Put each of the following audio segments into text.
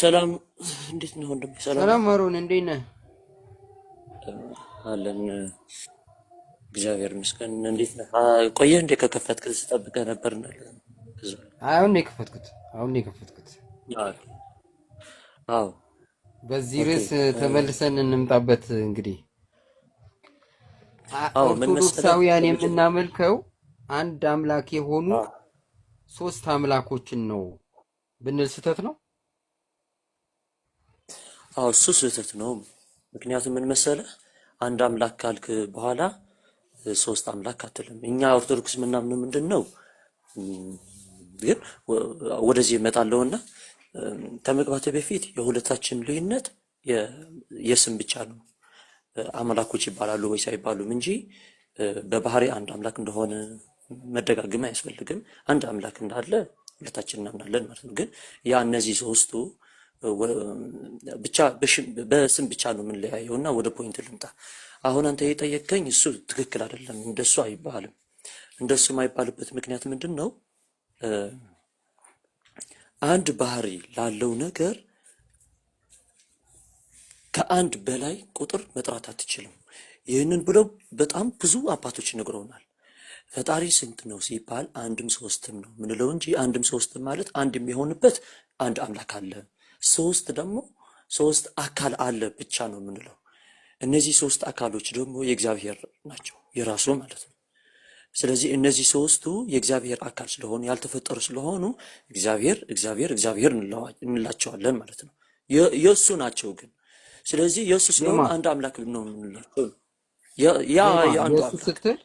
ሰላም እንዴት ነው ወንድሜ? ሰላም ነው ሰላም ማሮን እንዴት ነህ? አለን። እግዚአብሔር ይመስገን። እንዴት ነህ? ቆየህ እንዴ? ከከፈትክ ስጠብቀህ ነበር እና ከዛ አሁን ነው የከፈትኩት። አሁን ነው የከፈትኩት። አዎ አዎ፣ በዚህ ኦኬ። ርዕስ ተመልሰን እንምጣበት። እንግዲህ አዎ ምን መሰለህ ኦርቶዶክሳውያን በመጀመሪያ የምናመልከው አንድ አምላክ የሆኑ አዎ ሶስት አምላኮችን ነው ብንል ስህተት ነው? አዎ፣ እሱ ስህተት ነው። ምክንያቱም ምን መሰለህ አንድ አምላክ ካልክ በኋላ ሶስት አምላክ አትልም። እኛ ኦርቶዶክስ ምናምን ምንድን ነው ግን ወደዚህ እመጣለሁና ከመግባቴ በፊት የሁለታችን ልዩነት የስም ብቻ ነው። አምላኮች ይባላሉ ወይስ አይባሉም እንጂ በባህሪ አንድ አምላክ እንደሆነ መደጋግም አያስፈልግም። አንድ አምላክ እንዳለ ሁለታችን እናምናለን ማለት ነው። ግን ያ እነዚህ ሶስቱ ብቻ በስም ብቻ ነው የምንለያየው እና ወደ ፖይንት ልምጣ። አሁን አንተ የጠየቀኝ እሱ ትክክል አይደለም። እንደሱ አይባልም። እንደሱ የማይባልበት ምክንያት ምንድን ነው? አንድ ባህሪ ላለው ነገር ከአንድ በላይ ቁጥር መጥራት አትችልም። ይህንን ብለው በጣም ብዙ አባቶች ነግረውናል። ፈጣሪ ስንት ነው ሲባል አንድም ሶስትም ነው ምንለው እንጂ አንድም ሶስትም ማለት አንድ የሚሆንበት አንድ አምላክ አለ፣ ሶስት ደግሞ ሶስት አካል አለ ብቻ ነው ምንለው። እነዚህ ሶስት አካሎች ደግሞ የእግዚአብሔር ናቸው፣ የራሱ ማለት ነው። ስለዚህ እነዚህ ሶስቱ የእግዚአብሔር አካል ስለሆኑ ያልተፈጠሩ ስለሆኑ እግዚአብሔር እግዚአብሔር እግዚአብሔር እንላቸዋለን ማለት ነው። የእሱ ናቸው ግን። ስለዚህ የእሱ ስለሆኑ የማ አንድ አምላክ ነው የምንላቸው። ያ የማ የአንዱ የእሱ አምላክ ስትል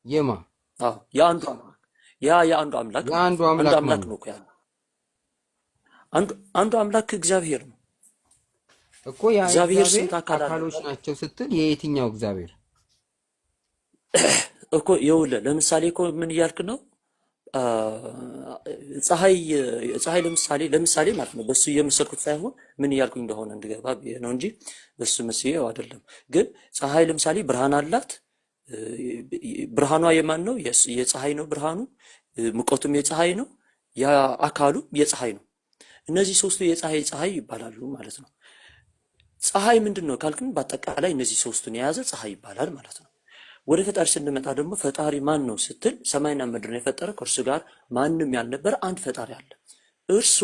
የማ አዎ፣ የአንዱ አምላክ የአንዱ አምላክ ማለት የአንዱ ነው። አንድ አምላክ አምላክ ማን ነው ነው እኮ ያለው። አንዱ አምላክ እግዚአብሔር ነው። እኮ? ያ እግዚአብሔር እግዚአብሔር ስንት አካል አለው አካሎች ካለ ናቸው ስትል የየትኛው እግዚአብሔር? እኮ ይኸውልህ፣ ለምሳሌ እኮ ምን እያልክ ነው? አ፣ ፀሐይ ለምሳሌ ማለት ነው። በሱ እየመሰልኩት ሳይሆን ምን እያልኩኝ እንደሆነ እንድገባ ብዬ ነው እንጂ በሱ መስዬው አይደለም። ግን ፀሐይ ለምሳሌ ብርሃን አላት። እ፣ ብርሃኗ የማን ነው? የፀሐይ ነው ብርሃኑ። ሙቀቱም የፀሐይ ነው። ያ አካሉ የፀሐይ ነው። እነዚህ ሶስቱ ፀሐይ ይባላሉ ማለት ነው። ፀሐይ ምንድን ነው ካልክን በአጠቃላይ እነዚህ ሶስቱን የያዘ ፀሐይ ይባላል ማለት ነው። ወደ ፈጣሪ ስንመጣ ደግሞ ፈጣሪ ማን ነው ስትል ሰማይና ምድርን የፈጠረ ከእርሱ ጋር ማንም ያልነበረ አንድ ፈጣሪ አለ። እርሱ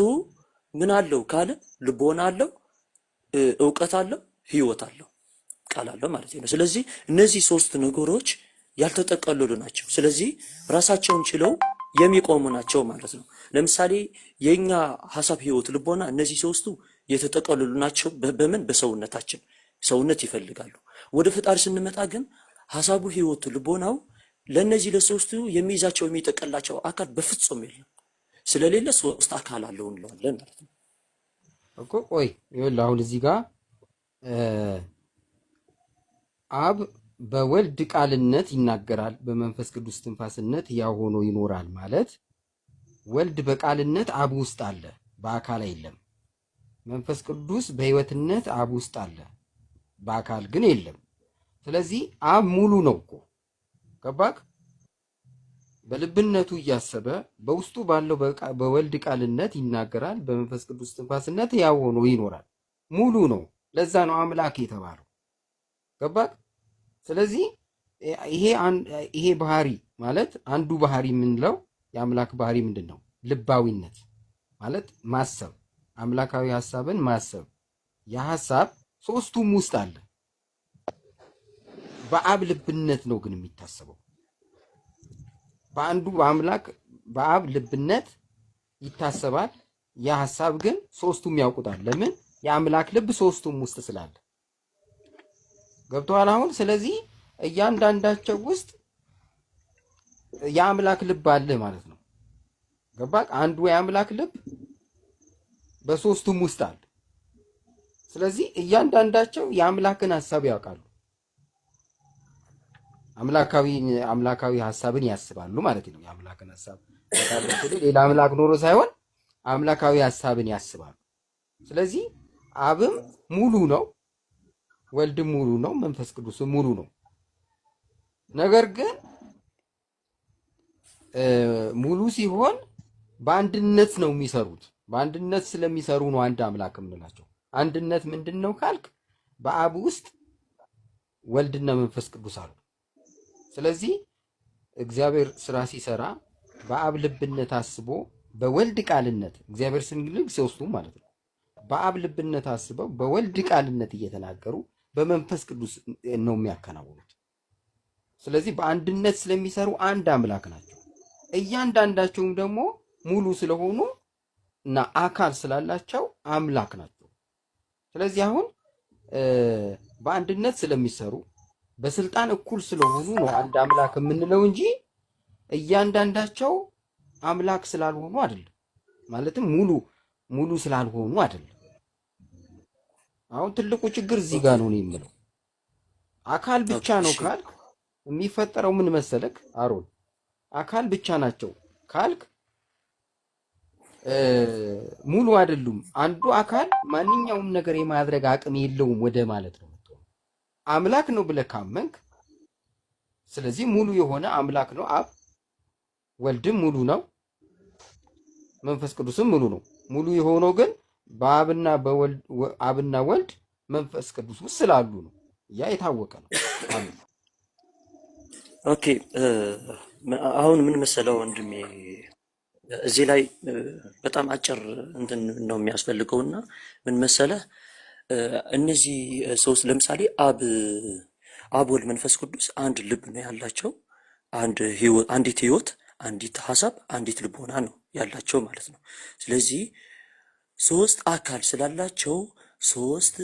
ምን አለው ካለ ልቦና አለው፣ እውቀት አለው፣ ህይወት አለው፣ ቃል አለው ማለት ነው። ስለዚህ እነዚህ ሶስት ነገሮች ያልተጠቀለሉ ናቸው። ስለዚህ ራሳቸውን ችለው የሚቆሙ ናቸው ማለት ነው። ለምሳሌ የኛ ሀሳብ፣ ህይወት፣ ልቦና እነዚህ ሶስቱ የተጠቀለሉ ናቸው። በምን በሰውነታችን ሰውነት ይፈልጋሉ። ወደ ፈጣሪ ስንመጣ ግን ሀሳቡ፣ ህይወቱ፣ ልቦናው ለነዚህ ለሶስቱ የሚይዛቸው የሚጠቀላቸው አካል በፍጹም የለም። ስለሌለ ሶስት አካል አለው እንለዋለን ማለት ነው። እኮ ቆይ ይኸውልህ አሁን እዚህ ጋር አብ በወልድ ቃልነት ይናገራል፣ በመንፈስ ቅዱስ ትንፋስነት ያው ሆኖ ይኖራል ማለት ወልድ በቃልነት አብ ውስጥ አለ፣ በአካል የለም። መንፈስ ቅዱስ በህይወትነት አብ ውስጥ አለ፣ በአካል ግን የለም። ስለዚህ አብ ሙሉ ነው እኮ ገባክ? በልብነቱ እያሰበ በውስጡ ባለው በወልድ ቃልነት ይናገራል፣ በመንፈስ ቅዱስ ትንፋስነት ያው ሆኖ ይኖራል። ሙሉ ነው። ለዛ ነው አምላክ የተባለው ገባክ? ስለዚህ ይሄ ባህሪ ማለት አንዱ ባህሪ የምንለው የአምላክ ባህሪ ምንድን ነው? ልባዊነት ማለት ማሰብ፣ አምላካዊ ሐሳብን ማሰብ። የሐሳብ ሶስቱም ውስጥ አለ። በአብ ልብነት ነው ግን የሚታሰበው። በአንዱ በአምላክ በአብ ልብነት ይታሰባል። ያ ሐሳብ ግን ሶስቱም ያውቁታል። ለምን? የአምላክ ልብ ሶስቱም ውስጥ ስላለ። ገብቶሃል አሁን? ስለዚህ እያንዳንዳቸው ውስጥ የአምላክ ልብ አለ ማለት ነው። ገባክ? አንዱ የአምላክ ልብ በሶስቱም ውስጥ አለ። ስለዚህ እያንዳንዳቸው የአምላክን ሐሳብ ያውቃሉ። አምላካዊ ሐሳብን ያስባሉ ማለት ነው። የአምላክን ሐሳብ ያውቃሉ። ሌላ አምላክ ኖሮ ሳይሆን አምላካዊ ሐሳብን ያስባሉ። ስለዚህ አብም ሙሉ ነው፣ ወልድም ሙሉ ነው፣ መንፈስ ቅዱስም ሙሉ ነው። ነገር ግን ሙሉ ሲሆን በአንድነት ነው የሚሰሩት። በአንድነት ስለሚሰሩ ነው አንድ አምላክ የምንላቸው። አንድነት ምንድን ነው ካልክ በአብ ውስጥ ወልድና መንፈስ ቅዱስ አሉ። ስለዚህ እግዚአብሔር ስራ ሲሰራ በአብ ልብነት አስቦ በወልድ ቃልነት እግዚአብሔር ስንልግ ሶስቱም ማለት ነው። በአብ ልብነት አስበው በወልድ ቃልነት እየተናገሩ በመንፈስ ቅዱስ ነው የሚያከናውኑት። ስለዚህ በአንድነት ስለሚሰሩ አንድ አምላክ ናቸው። እያንዳንዳቸውም ደግሞ ሙሉ ስለሆኑ እና አካል ስላላቸው አምላክ ናቸው። ስለዚህ አሁን በአንድነት ስለሚሰሩ በስልጣን እኩል ስለሆኑ ነው አንድ አምላክ የምንለው እንጂ እያንዳንዳቸው አምላክ ስላልሆኑ አይደለም። ማለትም ሙሉ ስላልሆኑ አይደለም። አሁን ትልቁ ችግር እዚህ ጋር ነው የምለው። አካል ብቻ ነው ካልክ የሚፈጠረው ምን መሰለክ አሮን፣ አካል ብቻ ናቸው ካልክ ሙሉ አይደሉም። አንዱ አካል ማንኛውም ነገር የማድረግ አቅም የለውም ወደ ማለት ነው። አምላክ ነው ብለህ ካመንክ ስለዚህ ሙሉ የሆነ አምላክ ነው አብ፣ ወልድም ሙሉ ነው፣ መንፈስ ቅዱስም ሙሉ ነው። ሙሉ የሆነው ግን በአብና አብና ወልድ መንፈስ ቅዱስ ውስጥ ስላሉ ነው። ያ የታወቀ ነው። ኦኬ አሁን ምን መሰለው ወንድሜ፣ እዚህ ላይ በጣም አጭር እንትን ነው የሚያስፈልገውና ምን መሰለህ እነዚህ ሶስት ለምሳሌ አብ ወልድ መንፈስ ቅዱስ አንድ ልብ ነው ያላቸው። አንዲት ህይወት፣ አንዲት ሀሳብ፣ አንዲት ልቦና ነው ያላቸው ማለት ነው። ስለዚህ ሶስት አካል ስላላቸው ሶስት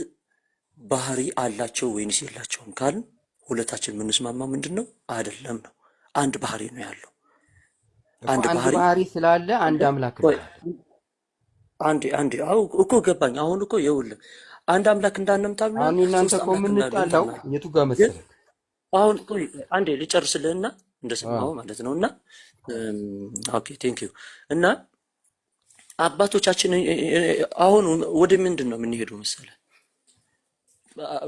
ባህሪ አላቸው ወይንስ የላቸውም ካልን ሁለታችን የምንስማማ ምንድን ነው? አይደለም ነው። አንድ ባህሪ ነው ያለው። አንድ ባህሪ ስላለ አንድ አምላክ ነው። አንዴ እኮ ገባኝ። አሁን እኮ ይኸውልህ አንድ አምላክ እንዳንምታብና አሁን እናንተ እኮ የምንጣላው የቱ ጋር መሰለህ? አሁን እኮ አንዴ ልጨርስልህና እንደሰማው ማለት ነውና ኦኬ ቴንክ ዩ። እና አባቶቻችን አሁን ወደ ምንድን ነው የምንሄደው መሰለህ?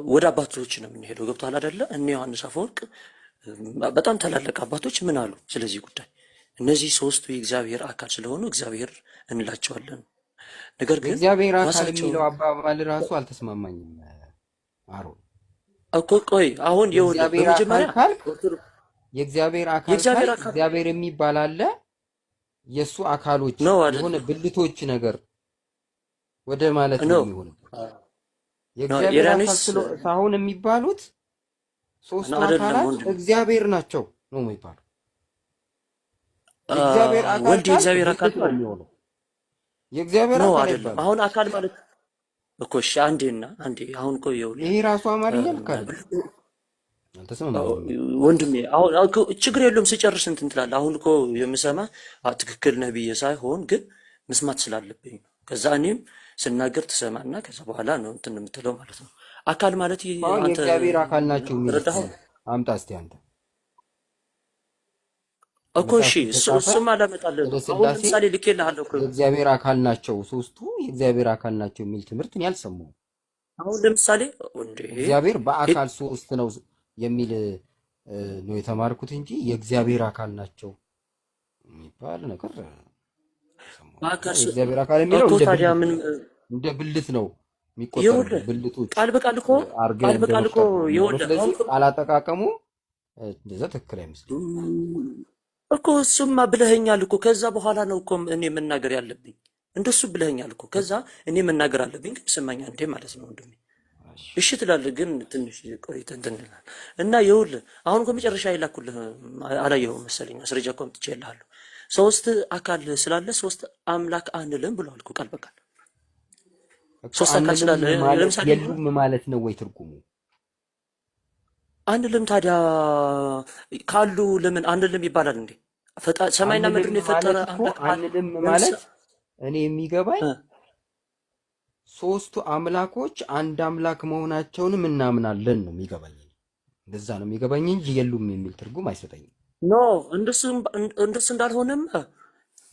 ወደ አባቶች ነው የምንሄደው። ገብቶሃል አይደለ? እነ ዮሐንስ አፈወርቅ በጣም ታላላቅ አባቶች ምን አሉ ስለዚህ ጉዳይ? እነዚህ ሶስቱ የእግዚአብሔር አካል ስለሆኑ እግዚአብሔር እንላቸዋለን። ነገር ግን እግዚአብሔር አካል የሚለው አባባል ራሱ አልተስማማኝም አሮን እኮ። ቆይ አሁን በመጀመሪያ የእግዚአብሔር አካል እግዚአብሔር የሚባል አለ። የእሱ አካሎች የሆነ ብልቶች ነገር ወደ ማለት ነው የሚሆነው። የእግዚአብሔር አካል ሳይሆን የሚባሉት ሶስቱ አካላት እግዚአብሔር ናቸው ነው የሚባለው። የእግዚአብሔር አካል ወልድ የእግዚአብሔር አካል ነው የሚሆነው። የእግዚአብሔር ነው አካል አይደለም? አሁን አካል ማለት እኮ እሺ፣ አንዴ አሁን እኮ ይኸውልህ ይሄ ራሱ አማርኛ ልክ ወንድሜ። አሁን ችግር የለውም ስጨርስ እንትን ትላለህ። አሁን እኮ የምሰማ ትክክል ነህ ብዬ ሳይሆን ግን መስማት ስላለብኝ ነው። ከዛ እኔም ስናገር ትሰማና ከዛ በኋላ ነው እንትን የምትለው ማለት ነው። አካል ማለት አንተ የእግዚአብሔር አካል ናቸው የሚለው አምጣ እስቲ አንተ እኮ እሺ፣ እሱም አላመጣልህ። አሁን ለምሳሌ ልኬልሃለሁ እኮ የእግዚአብሔር አካል ናቸው ሶስቱ የእግዚአብሔር አካል ናቸው የሚል ትምህርት እኔ አልሰማሁም። አሁን ለምሳሌ እግዚአብሔር በአካል ሶስት ነው የሚል ነው የተማርኩት እንጂ የእግዚአብሔር አካል ናቸው የሚባል ነገር የእግዚአብሔር አካል የሚለው እንደ ብልት ነው የሚቆጠረው። ብልቶች ቃል በቃል እኮ ይኸውልህ ቃል አጠቃቀሙ እንደዛ ትክክል አይመስልም እኮ። እሱማ ብለኸኛል እኮ። ከዛ በኋላ ነው እኮ እኔ መናገር ያለብኝ። እንደሱ ብለኸኛል እኮ። ከዛ እኔ መናገር አለብኝ። ግን ስማኛ እንዴ ማለት ነው ወንድሜ። እሺ ትላለህ፣ ግን ትንሽ ቆይተህ እንትን እንላለን እና ይኸውልህ አሁን እኮ መጨረሻ ይላኩልህ አላየኸውም መሰለኝ። ማስረጃ እኮ አምጥቼልሃለሁ። ሶስት አካል ስላለ ሶስት አምላክ አንልም ብለዋል እኮ ቃል በቃል። ሶስት አካል ስላለ ለምሳሌ የሉም ማለት ነው ወይ ትርጉሙ? አንልም። ታዲያ ካሉ ለምን አንልም ይባላል እንዴ? ሰማይና ምድርን የፈጠረ አምላክ አንልም ማለት እኔ የሚገባኝ ሶስቱ አምላኮች አንድ አምላክ መሆናቸውንም እናምናለን ነው የሚገባኝ። እንደዛ ነው የሚገባኝ እንጂ የሉም የሚል ትርጉም አይሰጠኝም። ኖ እንደሱ እንዳልሆነም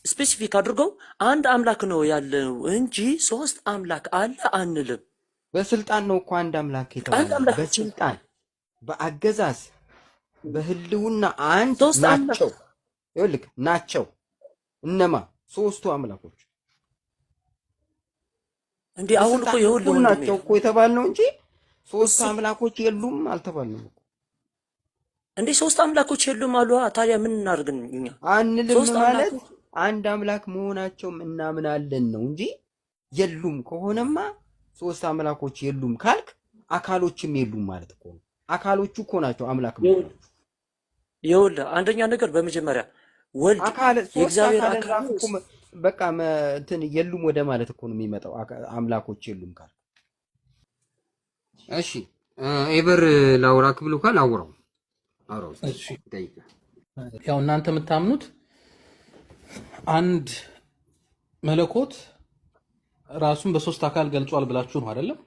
ስፔሲፊክ አድርገው አንድ አምላክ ነው ያለው እንጂ ሶስት አምላክ አለ አንልም። በስልጣን ነው እኮ አንድ አምላክ የተባለው። በስልጣን በአገዛዝ በህልውና አንድ ናቸው። ይኸውልህ ናቸው እነማ ሶስቱ አምላኮች እንዴ አሁን እኮ በስልጣን ይኸውልህ እኩል ወንድሜ ናቸው እኮ የተባልነው እንጂ ሶስት እሱ አምላኮች የሉም አልተባልንም እኮ። እንዴ ሶስት አምላኮች የሉም አሉ። ታዲያ ምን እናድርግን እኛ? አንልም ሶስት ማለት አምላኮች አንድ አምላክ መሆናቸውም እናምናለን ነው እንጂ የሉም ከሆነማ ሶስት አምላኮች የሉም ካልክ አካሎችም የሉም ማለት እኮ ነው። አካሎቹ እኮ ናቸው አምላክ የሚሆኑት። ይኸውልህ አንደኛ ነገር በመጀመሪያ ወልድ አካል ሶስት የእግዚአብሔር አካልን አካል ራሱ ነው። እኮ በቃ እንትን የሉም ወደ ማለት እኮ ነው የሚመጣው አምላኮች የሉም ካልክ። እሺ ኤቨር ላውራክ ብሎ ካል አውራው እሺ ያው እናንተ የምታምኑት አንድ መለኮት ራሱን በሶስት አካል ገልጿል ብላችሁ ነው አይደለም?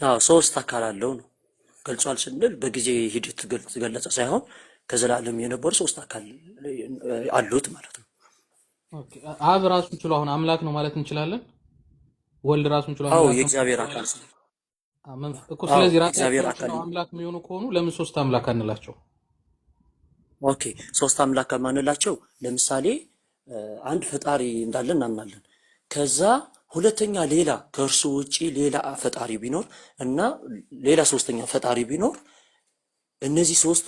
አዎ ሶስት አካል አለው ነው። ገልጿል ስንል በጊዜ ሂደት ገለጸ ሳይሆን ከዘላለም የነበሩ ሶስት አካል አሉት ማለት ነው። ኦኬ አብ ራሱን ችሎ አሁን አምላክ ነው ማለት እንችላለን? ወልድ ራሱን ችሎ አዎ አምላክ ነው የእግዚአብሔር አካል እኮ። ስለዚህ እግዚአብሔር ራሳቸው አካል ችለው አምላክ የሚሆኑ ከሆኑ ለምን ሶስት አምላክ አንላቸው? ኦኬ ሶስት አምላክ ከማንላቸው ለምሳሌ አንድ ፈጣሪ እንዳለ እናምናለን። ከዛ ሁለተኛ ሌላ ከእርሱ ውጪ ሌላ ፈጣሪ ቢኖር እና ሌላ ሶስተኛ ፈጣሪ ቢኖር እነዚህ ሶስቱ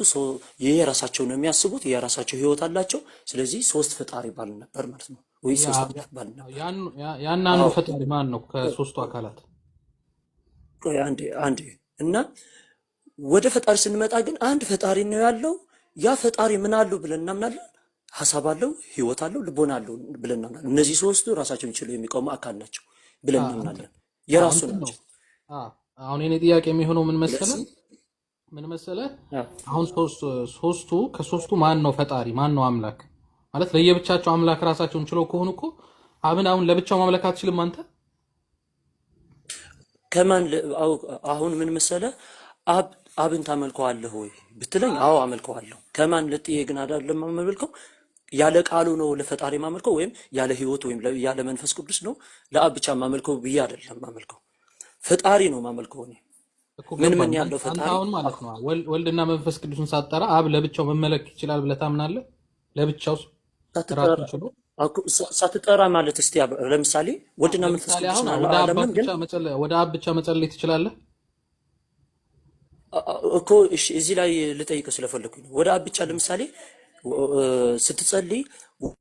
የራሳቸው ነው የሚያስቡት፣ የራሳቸው ህይወት አላቸው። ስለዚህ ሶስት ፈጣሪ ባል ነበር ማለት ነው ወይ ሶስት አምላክ ባል ነበር። ያን አንዱ ፈጣሪ ማን ነው ከሶስቱ አካላት? ቆይ አንዴ እና ወደ ፈጣሪ ስንመጣ ግን አንድ ፈጣሪ ነው ያለው። ያ ፈጣሪ ምን አለው ብለን እናምናለን? ሐሳብ አለው፣ ህይወት አለው፣ ልቦና አለው ብለን እናምናለን። እነዚህ ሶስቱ ራሳቸውን ችለው የሚቆሙ አካል ናቸው ብለን እናምናለን። የራሱ ናቸው። አሁን የኔ ጥያቄ የሚሆነው ምን መሰለህ? አሁን ሶስቱ ከሶስቱ ማን ነው ፈጣሪ? ማን ነው አምላክ? ማለት ለየብቻቸው አምላክ ራሳቸውን ችለው ከሆኑ እኮ አብን አሁን ለብቻው ማምለክ አትችልም አንተ። ከማን አሁን ምን መሰለህ? አብን ታመልከዋለህ ወይ ብትለኝ፣ አዎ አመልከዋለሁ። ከማን ለጥዬ ግን አይደለም ማመልከው። ያለ ቃሉ ነው ለፈጣሪ ማመልከው፣ ወይም ያለ ህይወት ወይም ያለ መንፈስ ቅዱስ ነው ለአብ ብቻ ማመልከው ብዬ አይደለም ማመልከው። ፈጣሪ ነው ማመልከው እኔ ምን ያለው ፈጣሪ አሁን ማለት ነው። ወልድና መንፈስ ቅዱስን ሳትጠራ አብ ለብቻው መመለክ ይችላል ብለህ ታምናለህ? ለብቻው ሳትጠራ ማለት እስቲ ለምሳሌ ወልድና መንፈስ ቅዱስ ወደ አብ ብቻ መጸለይ ትችላለህ እኮ። እሺ እዚህ ላይ ልጠይቅህ ስለፈለኩኝ ነው። ወደ አብ ብቻ ለምሳሌ ስትጸልይ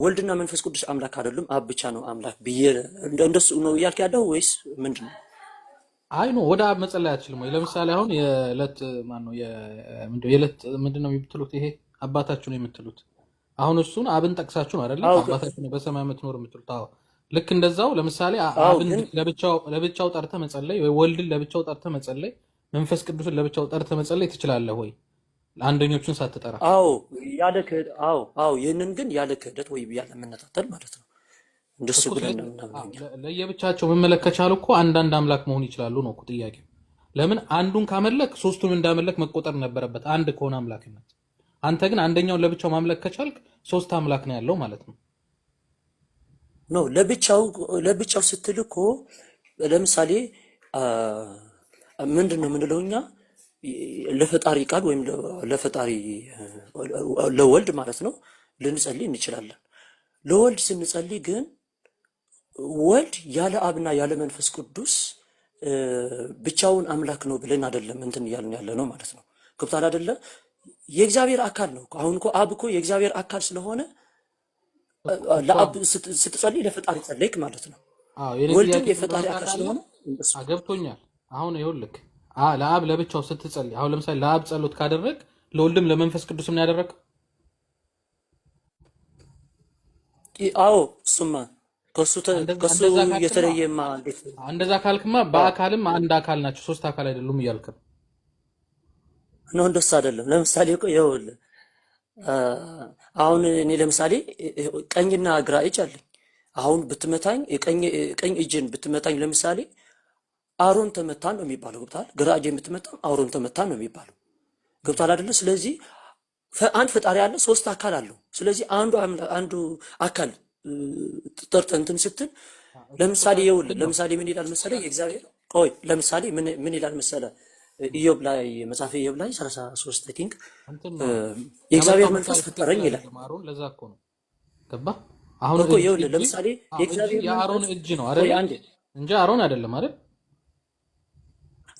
ወልድና መንፈስ ቅዱስ አምላክ አይደሉም አብ ብቻ ነው አምላክ ብዬ እንደሱ ነው እያልክ ያለው ወይስ ምንድን ነው? አይ ነው ወደ አብ መጸለይ አትችልም ወይ? ለምሳሌ አሁን የዕለት ምንድን ነው የምትሉት? ይሄ አባታችሁ ነው የምትሉት። አሁን እሱን አብን ጠቅሳችሁ ነው አይደለም አባታችሁ ነው በሰማይ የምትኖር የምትሉት። አዎ ልክ እንደዛው ለምሳሌ አብን ለብቻው ጠርተህ መጸለይ ወይ ወልድን ለብቻው ጠርተህ መጸለይ መንፈስ ቅዱስን ለብቻው ጠርተህ መጸለይ ትችላለህ ወይ? አንደኞቹን ሳትጠራ? አዎ ይህንን ግን ያለ ክህደት ወይ ያለ መነጣጠል ማለት ነው። እንደሱ ብለን ለየብቻቸው መመለክ ከቻሉ እኮ አንዳንድ አምላክ መሆን ይችላሉ ነው እኮ ጥያቄው። ለምን አንዱን ካመለክ ሶስቱን እንዳመለክ መቆጠር ነበረበት አንድ ከሆነ አምላክነት። አንተ ግን አንደኛውን ለብቻው ማምለክ ከቻልክ ሶስት አምላክ ነው ያለው ማለት ነው። ነው ለብቻው ስትል እኮ ለምሳሌ ምንድን ነው የምንለው እኛ ለፈጣሪ ቃል ወይም ለፈጣሪ ለወልድ ማለት ነው ልንጸልይ እንችላለን። ለወልድ ስንጸልይ ግን ወልድ ያለ አብና ያለ መንፈስ ቅዱስ ብቻውን አምላክ ነው ብለን አይደለም እንትን እያልን ያለ ነው ማለት ነው። ገብቶሃል አይደለ? የእግዚአብሔር አካል ነው። አሁን እኮ አብ እኮ የእግዚአብሔር አካል ስለሆነ ለአብ ስትጸልይ ለፈጣሪ ጸለይክ ማለት ነው። ወልድም የፈጣሪ አካል ስለሆነ ገብቶኛል። አሁን ይኸውልህ ለአብ ለብቻው ስትጸልይ አሁን ለምሳሌ ለአብ ጸሎት ካደረግ ለወልድም ለመንፈስ ቅዱስም ያደረግከው? አዎ እሱማ ከሱ የተለየማ እንዴት እንደዛ ካልክማ በአካልም አንድ አካል ናቸው ሶስት አካል አይደሉም እያልክ ነው። እንደሱ አይደለም። ለምሳሌ እኮ ይኸውልህ አሁን እኔ ለምሳሌ ቀኝና ግራ እጅ አለኝ። አሁን ብትመታኝ ቀኝ እጅን ብትመታኝ ለምሳሌ አሮን ተመታን ነው የሚባለው። ገብቶሃል? ግራ እጄን ብትመታም አሮን ተመታን ነው የሚባለው። ገብቶሃል አይደለ? ስለዚህ አንድ ፈጣሪ አለ፣ ሶስት አካል አለው። ስለዚህ አንዱ አካል ጠርተህ እንትን ስትል ለምሳሌ ይኸውልህ ለምሳሌ ምን ይላል መሰለህ? የእግዚአብሔር ለምሳሌ ምን ይላል መሰለህ? ኢዮብ ላይ መጽሐፈ ኢዮብ ላይ 33 አይ ቲንክ የእግዚአብሔር መንፈስ ፈጠረኝ ይላል። ለዛ እኮ ነው ገባ። አሁን እኮ ይኸውልህ ለምሳሌ የእግዚአብሔር የአሮን እጅ ነው አይደል? እንጂ አሮን አይደለም አይደል?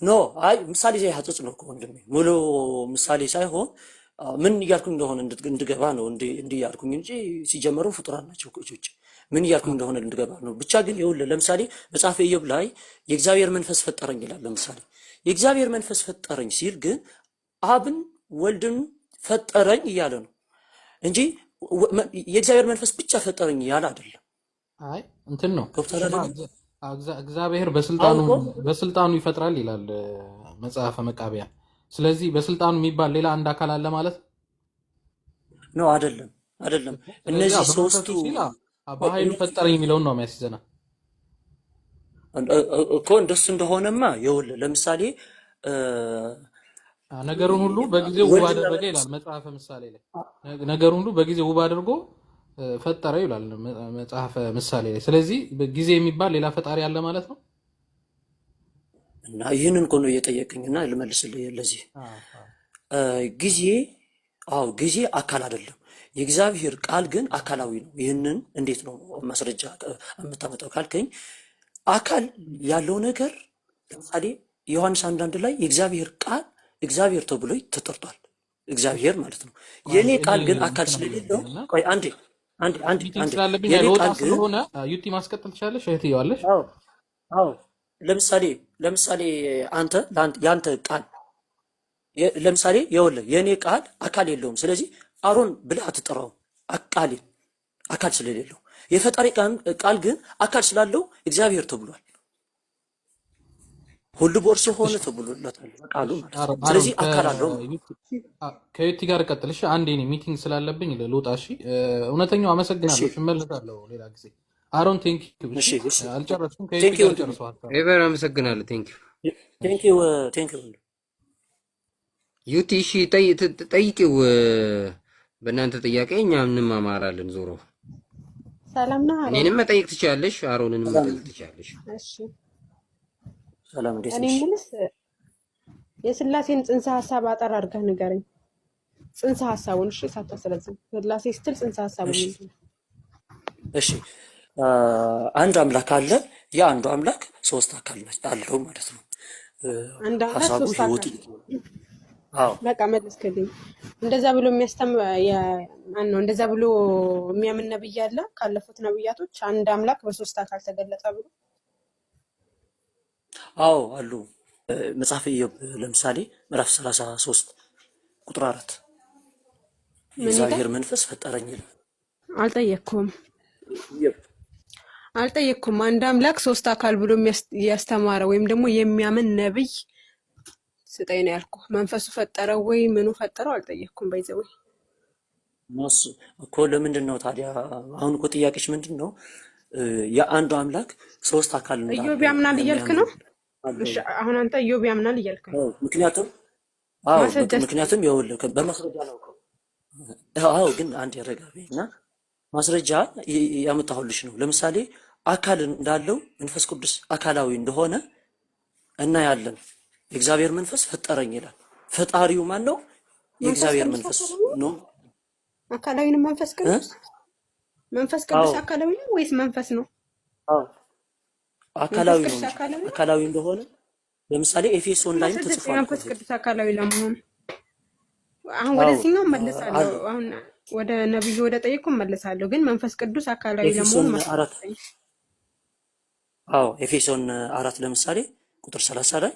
ኖ አይ ምሳሌ ዘይ ሐጽጽ ነው እኮ ወንድሜ፣ ሙሉ ምሳሌ ሳይሆን ምን እያልኩኝ እንደሆነ እንድገባ ነው እንዲህ እያልኩኝ እንጂ ሲጀመሩ ፍጡራን ናቸው ልጆች። ምን እያልኩኝ እንደሆነ እንድገባ ነው። ብቻ ግን ይኸውልህ ለምሳሌ መጽሐፈ ኢዮብ ላይ የእግዚአብሔር መንፈስ ፈጠረኝ ይላል። ለምሳሌ የእግዚአብሔር መንፈስ ፈጠረኝ ሲል ግን አብን ወልድን ፈጠረኝ እያለ ነው እንጂ የእግዚአብሔር መንፈስ ብቻ ፈጠረኝ ያለ አይደለም። አይ እንትን ነው ዶክተር እግዚአብሔር በስልጣኑ ይፈጥራል ይላል መጽሐፈ መቃብያን። ስለዚህ በስልጣኑ የሚባል ሌላ አንድ አካል አለ ማለት ነው? አይደለም። እነዚህ ሶስቱ በኃይሉ ፈጠረኝ የሚለውን ነው የሚያስይዘና እኮ እንደሱ እንደሆነማ ይኸውልህ ለምሳሌ ነገሩን ሁሉ በጊዜው ውብ አደረገ ይላል መጽሐፈ ምሳሌ ላይ። ነገሩን ሁሉ በጊዜው ውብ አድርጎ ፈጠረ ይላል መጽሐፈ ምሳሌ ላይ። ስለዚህ ጊዜ የሚባል ሌላ ፈጣሪ አለ ማለት ነው። እና ይህንን እኮ ነው እየጠየቀኝና ልመልስልህ። ለዚህ ጊዜ አካል አይደለም። የእግዚአብሔር ቃል ግን አካላዊ ነው። ይህንን እንዴት ነው ማስረጃ የምታመጣው ካልከኝ፣ አካል ያለው ነገር ለምሳሌ ዮሐንስ 1:1 ላይ የእግዚአብሔር ቃል እግዚአብሔር ተብሎ ተጠርቷል። እግዚአብሔር ማለት ነው። የኔ ቃል ግን አካል ስለሌለው ቆይ አንዴ ስላለብኝ ያለወጣ ስለሆነ ዩቲ ማስቀጠል ትችላለሽ። እህትየዋለሽ። አዎ ለምሳሌ አንተ ያንተ ቃል ለምሳሌ ይኸውልህ የኔ ቃል አካል የለውም። ስለዚህ አሮን ብለህ አትጠራውም፣ አካል ስለሌለው። የፈጣሪ ቃል ግን አካል ስላለው እግዚአብሔር ተብሏል። ሁሉ በእርሱ ሆነ ተብሎለታል ቃሉ ማለት ነው። ስለዚህ አካል አለው። ከዩቲ ጋር ቀጥልሽ። አንዴ እኔ ሚቲንግ ስላለብኝ ልውጣ። እሺ፣ እውነተኛው አመሰግናለሁ። እመለሳለሁ ሌላ ጊዜ። አሮን ቴንክ ዩ። አልጨረስኩም። ከዩቲ ጋር ጨርሰዋል። ኤቨር አመሰግናለሁ። ቴንክ ዩ ዩቲ። እሺ ጠይቂው። በእናንተ ጥያቄ እኛ እንማማራለን። ዞሮ ሰላም ነው። እኔንም መጠየቅ ትችላለሽ፣ አሮንንም መጠየቅ ትችላለሽ። እሺ ሰላም እንዴት እኔ የምልሽ የስላሴን ጽንሰ ሐሳብ አጠር አድርገህ ንገረኝ። ጽንሰ ሐሳቡን እሺ፣ ሳታስረዝም ስላሴ ስትል ጽንሰ ሐሳቡ ምንድን ነው? እሺ አንድ አምላክ አለ። ያ አንዱ አምላክ ሶስት አካል አለው ማለት ነው። አንድ አምላክ ሶስት አካል። አዎ በቃ መለስክልኝ። እንደዛ ብሎ ማን ነው እንደዛ ብሎ የሚያምን ነብይ አለ ካለፉት ነብያቶች? አንድ አምላክ በሶስት አካል ተገለጸ ብሎ? አዎ አሉ። መጽሐፈ ኢዮብ ለምሳሌ ምዕራፍ 33 ቁጥር 4 የእግዚአብሔር መንፈስ ፈጠረኝ ይላል። አልጠየቅኩም። አንድ አምላክ ሶስት አካል ብሎ ያስተማረ ወይም ደግሞ የሚያምን ነብይ ስጠኝ ነው ያልኩ። መንፈሱ ፈጠረው ወይ ምኑ ፈጠረው አልጠየቅኩም። ባይዘው ማስ እኮ ለምንድን ነው ታዲያ? አሁን እኮ ጥያቄሽ ምንድን ነው? የአንዱ አምላክ ሶስት አካል እንዳለ ኢዮብ ያምናል እያልክ ነው? እሺ አሁን አንተ ኢዮብ ያምናል እያልክ ነው? ምክንያቱም ይኸውልህ በማስረጃ ነው እኮ። አዎ ግን አንድ ያረጋግጥና ማስረጃ ያመጣሁልሽ ነው። ለምሳሌ አካል እንዳለው መንፈስ ቅዱስ አካላዊ እንደሆነ እናያለን። የእግዚአብሔር መንፈስ ፈጠረኝ ይላል። ፈጣሪው ማን ነው? የእግዚአብሔር መንፈስ ነው። አካላዊ ነው መንፈስ ቅዱስ? መንፈስ ቅዱስ አካላዊ ነው ወይስ መንፈስ ነው? አዎ አካላዊ ነው። አካላዊ እንደሆነ ለምሳሌ ኤፌሶን ላይም ተጽፏል። መንፈስ ቅዱስ አካላዊ ለመሆኑ አሁን ወደዚህኛው መለሳለሁ። አሁን ወደ ነብዩ ወደ ጠይቁ መለሳለሁ። ግን መንፈስ ቅዱስ አካላዊ ለመሆኑ ኤፌሶን 4 ለምሳሌ ቁጥር 30 ላይ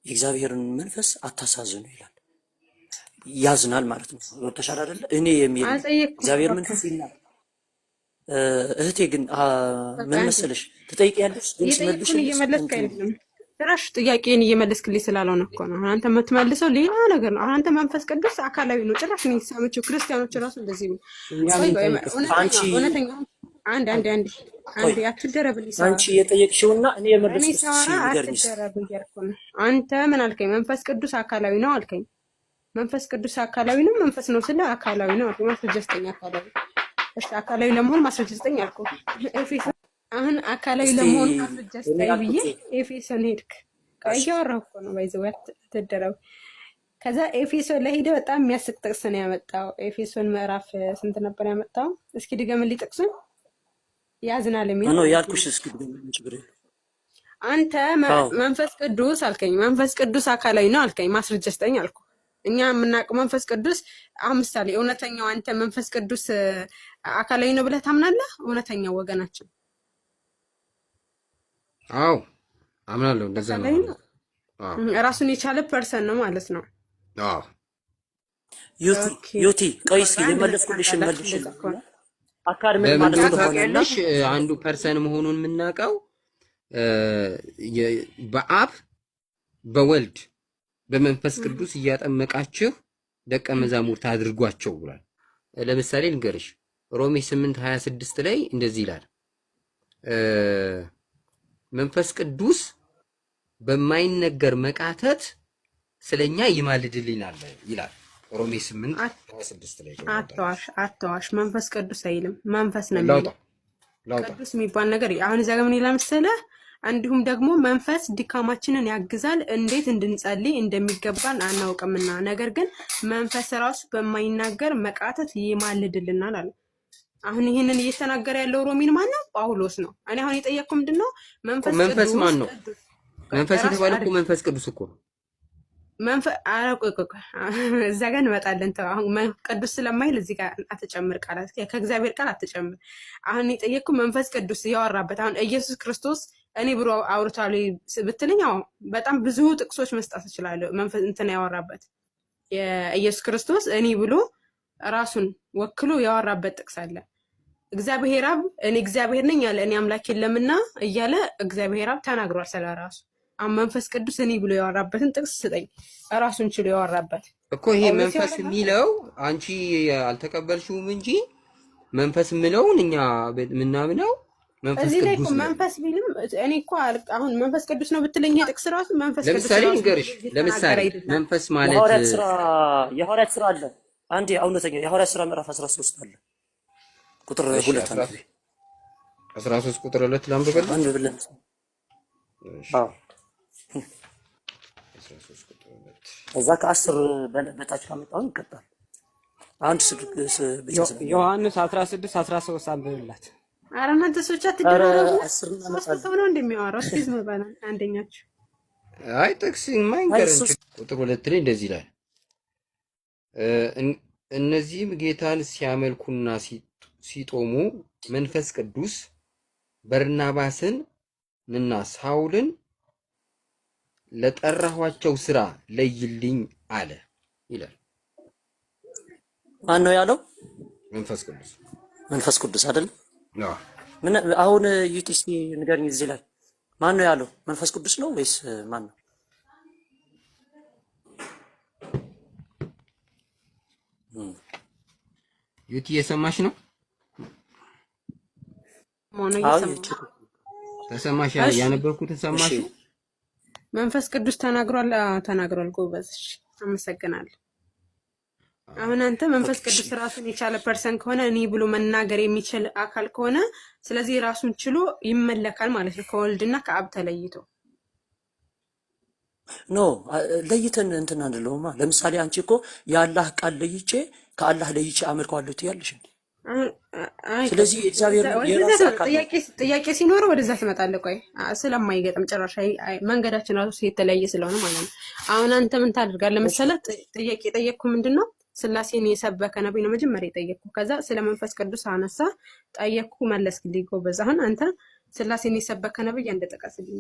የእግዚአብሔርን መንፈስ አታሳዝኑ ይላል። ያዝናል ማለት ነው። ወጥተሻል አይደለ? እኔ የሚል እግዚአብሔር መንፈስ ይላል። እህቴ ግን ምን መሰለሽ ትጠይቂያለሽ፣ ግን ሲመልሽ እየመለስክ አይደለም። ጭራሽ ጥያቄን እየመለስክልኝ ስላልሆነ እኮ ነው። አንተ የምትመልሰው ሌላ ነገር ነው። አንተ መንፈስ ቅዱስ አካላዊ ነው። ጭራሽ ነው የሰማችው። ክርስቲያኖች ራሱ እንደዚህ ነው። እውነተኛ አንድ አትደረብልኝ። አንቺ የጠየቅሽውና እኔ የመለስኩሽ ይገርምሽ። አንተ ምን አልከኝ? መንፈስ ቅዱስ አካላዊ ነው አልከኝ። መንፈስ ቅዱስ አካላዊ ነው መንፈስ ነው ስለ አካላዊ ነው አልከኝ። ማስረጃ ስጠኝ። አካላዊ እሺ፣ አካላዊ ለመሆን ማስረጃ ስጠኝ አልኩህ። ኤፌሶን አሁን አካላዊ ለመሆን ማስረጃ ስጠኝ ብዬ ኤፌሶን ሄድክ። እያወራሁ እኮ ነው። ባይዘው አትደረብ። ከዛ ኤፌሶን ላይ ሄደ። በጣም የሚያስቅ ጥቅስ ነው ያመጣው። ኤፌሶን ምዕራፍ ስንት ነበር ያመጣው? እስኪ ድገምልኝ ጥቅሱን። ያዝናል የሚል ነው ያልኩሽ። እስኪ ድገምልኝ ችግር የለም። አንተ አዎ መንፈስ ቅዱስ አልከኝ። መንፈስ ቅዱስ አካላዊ ነው አልከኝ። ማስረጃ ስጠኝ አልኩ። እኛ የምናውቀው መንፈስ ቅዱስ አሁን ምሳሌ እውነተኛው አንተ መንፈስ ቅዱስ አካላዊ ነው ብለህ ታምናለህ? እውነተኛው ወገናችን አዎ አምናለሁ። እንደዛ ነው። አካላዊ ነው፣ ራሱን የቻለ ፐርሰን ነው ማለት ነው። አዎ ዩቲ ቆይ እስኪ የመለስኩልሽን መልሽልኝ። አካል ምን በምን ማለት እንደሆነ ታውቂያለሽ? አንዱ ፐርሰን መሆኑን የምናውቀው በአብ በወልድ በመንፈስ ቅዱስ እያጠመቃችሁ ደቀ መዛሙርት አድርጓቸው ብሏል። ለምሳሌ ልንገርሽ፣ ሮሜ 8:26 ላይ እንደዚህ ይላል፣ መንፈስ ቅዱስ በማይነገር መቃተት ስለኛ ይማልድልናል ይላል። ሮሜ 8:26 ላይ አትዋሽ። መንፈስ ቅዱስ አይልም፣ መንፈስ ነው የሚለው። ቅዱስ የሚባል ነገር አሁን እዚያ ጋር ምን ይላል መሰለህ? እንዲሁም ደግሞ መንፈስ ድካማችንን ያግዛል፣ እንዴት እንድንጸልይ እንደሚገባን አናውቅምና፣ ነገር ግን መንፈስ ራሱ በማይናገር መቃተት ይማልድልናል አለ። አሁን ይህንን እየተናገረ ያለው ሮሚን ማን ነው? ጳውሎስ ነው። እኔ አሁን የጠየቅኩ ምንድነው መንፈስ ማን ነው? መንፈስ የተባለ እኮ መንፈስ ቅዱስ እኮ ነው። እዛ ጋር እንመጣለን። አሁን ቅዱስ ስለማይል እዚህ ጋር አትጨምር ቃላት፣ ከእግዚአብሔር ቃል አትጨምር። አሁን የጠየቅኩ መንፈስ ቅዱስ ያወራበት አሁን ኢየሱስ ክርስቶስ እኔ ብሎ አውርቷል ብትልኝ፣ አዎ በጣም ብዙ ጥቅሶች መስጠት እችላለሁ። መንፈስ እንትን ያወራበት የኢየሱስ ክርስቶስ እኔ ብሎ ራሱን ወክሎ ያወራበት ጥቅስ አለ። እግዚአብሔር አብ እኔ እግዚአብሔር ነኝ ያለ እኔ አምላክ የለምና እያለ እግዚአብሔር አብ ተናግሯል ስለራሱ። አሁን መንፈስ ቅዱስ እኔ ብሎ ያወራበትን ጥቅስ ስጠኝ፣ ራሱን ችሎ ያወራበት እኮ። ይሄ መንፈስ የሚለው አንቺ አልተቀበልሽውም እንጂ መንፈስ የምለውን እኛ ምናምነው መንፈስ ቅዱስ ነው። እዚህ ላይ መንፈስ ቢልም እኔ እኮ አሁን መንፈስ ቅዱስ ነው ብትለኝ ጥቅስ ራሱ መንፈስ ቅዱስ ለምሳሌ ንገርሽ፣ ለምሳሌ መንፈስ ማለት የሐዋርያት ሥራ አለ። አንዴ እውነተኛ የሐዋርያት ሥራ ምዕራፍ 13 አለ ቁጥር 2 አንዴ 13 ቁጥር 2 ላምበበል አንድ ብለን አዎ እዛ ከ10 በታች ካመጣው ይቀጣል። አንድ ዮሐንስ 16:13 አንብብላት። ኧረ እናንተ ሰዎች አትደራረቡ። ሰው ነው እንደሚያወራው እስኪ ዝም በል አንደኛችሁ። አይ ጥቅስ የማይንገረን ቁጥር 2 ላይ እንደዚህ ይላል፣ እነዚህም ጌታን ሲያመልኩና ሲጦሙ መንፈስ ቅዱስ በርናባስን እና ሳውልን ለጠራኋቸው ስራ ለይልኝ አለ ይላል። ማን ነው ያለው? መንፈስ ቅዱስ። መንፈስ ቅዱስ አይደል? አዎ። ምን አሁን ዩቲሲ ንገርኝ፣ እዚህ ላይ ማን ነው ያለው? መንፈስ ቅዱስ ነው ወይስ ማን ነው? ዩቲ እየሰማሽ ነው? ተሰማሽ? ያነበብኩትን ሰማሽ? መንፈስ ቅዱስ ተናግሯል። ተናግሯል። ጎበዝሽ፣ አመሰግናለሁ። አሁን አንተ መንፈስ ቅዱስ ራሱን የቻለ ፐርሰን ከሆነ እኔ ብሎ መናገር የሚችል አካል ከሆነ ስለዚህ ራሱን ችሎ ይመለካል ማለት ነው፣ ከወልድና ከአብ ተለይቶ። ኖ ለይተን እንትን አንለውማ። ለምሳሌ አንቺ እኮ የአላህ ቃል ለይቼ ከአላህ ለይቼ አመልከዋለሁ ትያለሽ እንዴ? ስለዚህ እግዚአብሔር የራሱ አካል ጥያቄ ሲኖረው ወደዛ ትመጣለህ። ቆይ ስለማይገጥም ጭራሽ መንገዳችን ራሱ የተለያየ ስለሆነ ማለት ነው። አሁን አንተ ምን ታደርጋለህ መሰለህ? ጥያቄ ጠየቅኩ ምንድነው ስላሴን የሰበከ ነብይ ነው መጀመሪያ የጠየቅኩ። ከዛ ስለ መንፈስ ቅዱስ አነሳ ጠየቅኩ፣ መለስክልኝ። ጎበዝ። አሁን አንተ ስላሴን የሰበከ ነብይ እንደጠቀስልኝ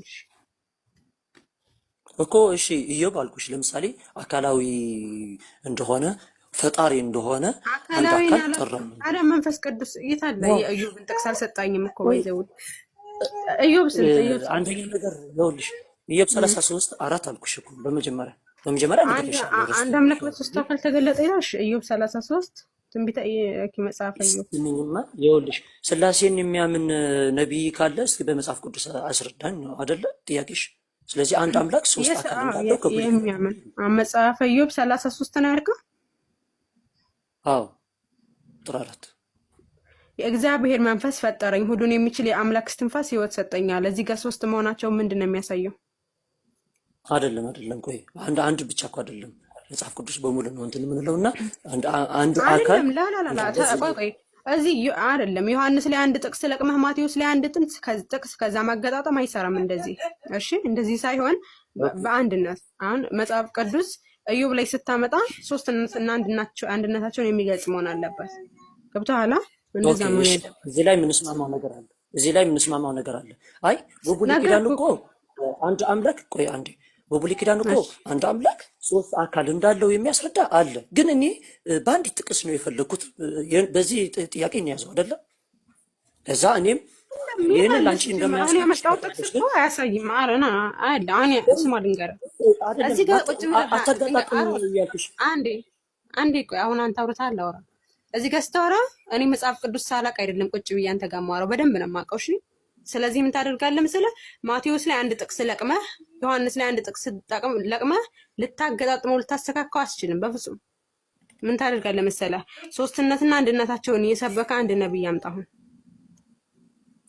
እኮ እሺ፣ ኢዮብ አልኩሽ። ለምሳሌ አካላዊ እንደሆነ ፈጣሪ እንደሆነ አንድ አካል ጠራኝ። አረ መንፈስ ቅዱስ የታለ? የኢዮብን ጥቅስ አልሰጣኝም እኮ ባይዘው። ኢዮብ ስንት? ኢዮብ አንደኛ ነገር ይኸውልሽ፣ ኢዮብ 33:4 አልኩሽ እኮ በመጀመሪያ አንድ አምላክ በሶስት አካል ተገለጠ ይላል። ኢዮብ 33 ትንቢተ መጽሐፈ ኢዮብ። ይኸውልሽ ስላሴን የሚያምን ነቢይ ካለ እስኪ በመጽሐፍ ቅዱስ አስረዳኝ ነው አይደለ ጥያቄሽ? ስለዚህ አንድ አምላክ ሶስት አካል እንዳለው የሚያምን መጽሐፈ ኢዮብ 33 ነው ያልከው? አዎ ቁጥር 4 የእግዚአብሔር መንፈስ ፈጠረኝ፣ ሁሉን የሚችል የአምላክ እስትንፋስ ሕይወት ሰጠኛል። እዚህ ጋር ሶስት መሆናቸው ምንድን ነው የሚያሳየው? አይደለም። ቆይ አንድ ብቻ እኮ አይደለም። መጽሐፍ ቅዱስ በሙሉ ነው እንትን የምንለውና አንድ አካል ቆይ እዚህ አይደለም ዮሐንስ ላይ አንድ ጥቅስ ለቅመህ ማቴዎስ ላይ አንድ ጥቅስ ከዛ ማገጣጠም አይሰራም እንደዚህ። እሺ እንደዚህ ሳይሆን በአንድነት አሁን መጽሐፍ ቅዱስ ኢዮብ ላይ ስታመጣ ሶስትነትና አንድነታቸውን የሚገልጽ መሆን አለበት። ገብቶሃል? እንደዛ ነው። እዚህ ላይ የምንስማማው ነገር አለ። አይ በብሉይ ኪዳን እኮ አንድ አምላክ ቆይ አንዴ በብሉይ ኪዳን እኮ አንድ አምላክ ሶስት አካል እንዳለው የሚያስረዳ አለ። ግን እኔ በአንድ ጥቅስ ነው የፈለኩት። በዚህ ጥያቄ ነው ያዘው አይደለ? ለዛ እኔም ይሄንን ላንቺ እንደማያስረዳ እኔ መጣው ጥቅስ እኮ አያሳይም። አረና አለ አኔ ስማ ልንገር እዚህ ጋር ቁጭ ብለህ አንዴ ቆይ አሁን አንተ አውርተሃል አውራ እዚህ ጋር ስታወራ እኔ መጽሐፍ ቅዱስ ሳላቅ አይደለም ቁጭ ብዬ አንተ ጋር ማወራው በደንብ ነው የማውቀው። እሺ ስለዚህ ምን ታደርጋለህ መሰለህ? ማቴዎስ ላይ አንድ ጥቅስ ለቅመህ ዮሐንስ ላይ አንድ ጥቅስ ለቅመህ ልታገጣጥመው ልታስተካክለው አስችልም በፍጹም። ምን ታደርጋለህ መሰለህ? ሶስትነትና አንድነታቸውን እየሰበከ አንድ ነብይ አምጣሁን።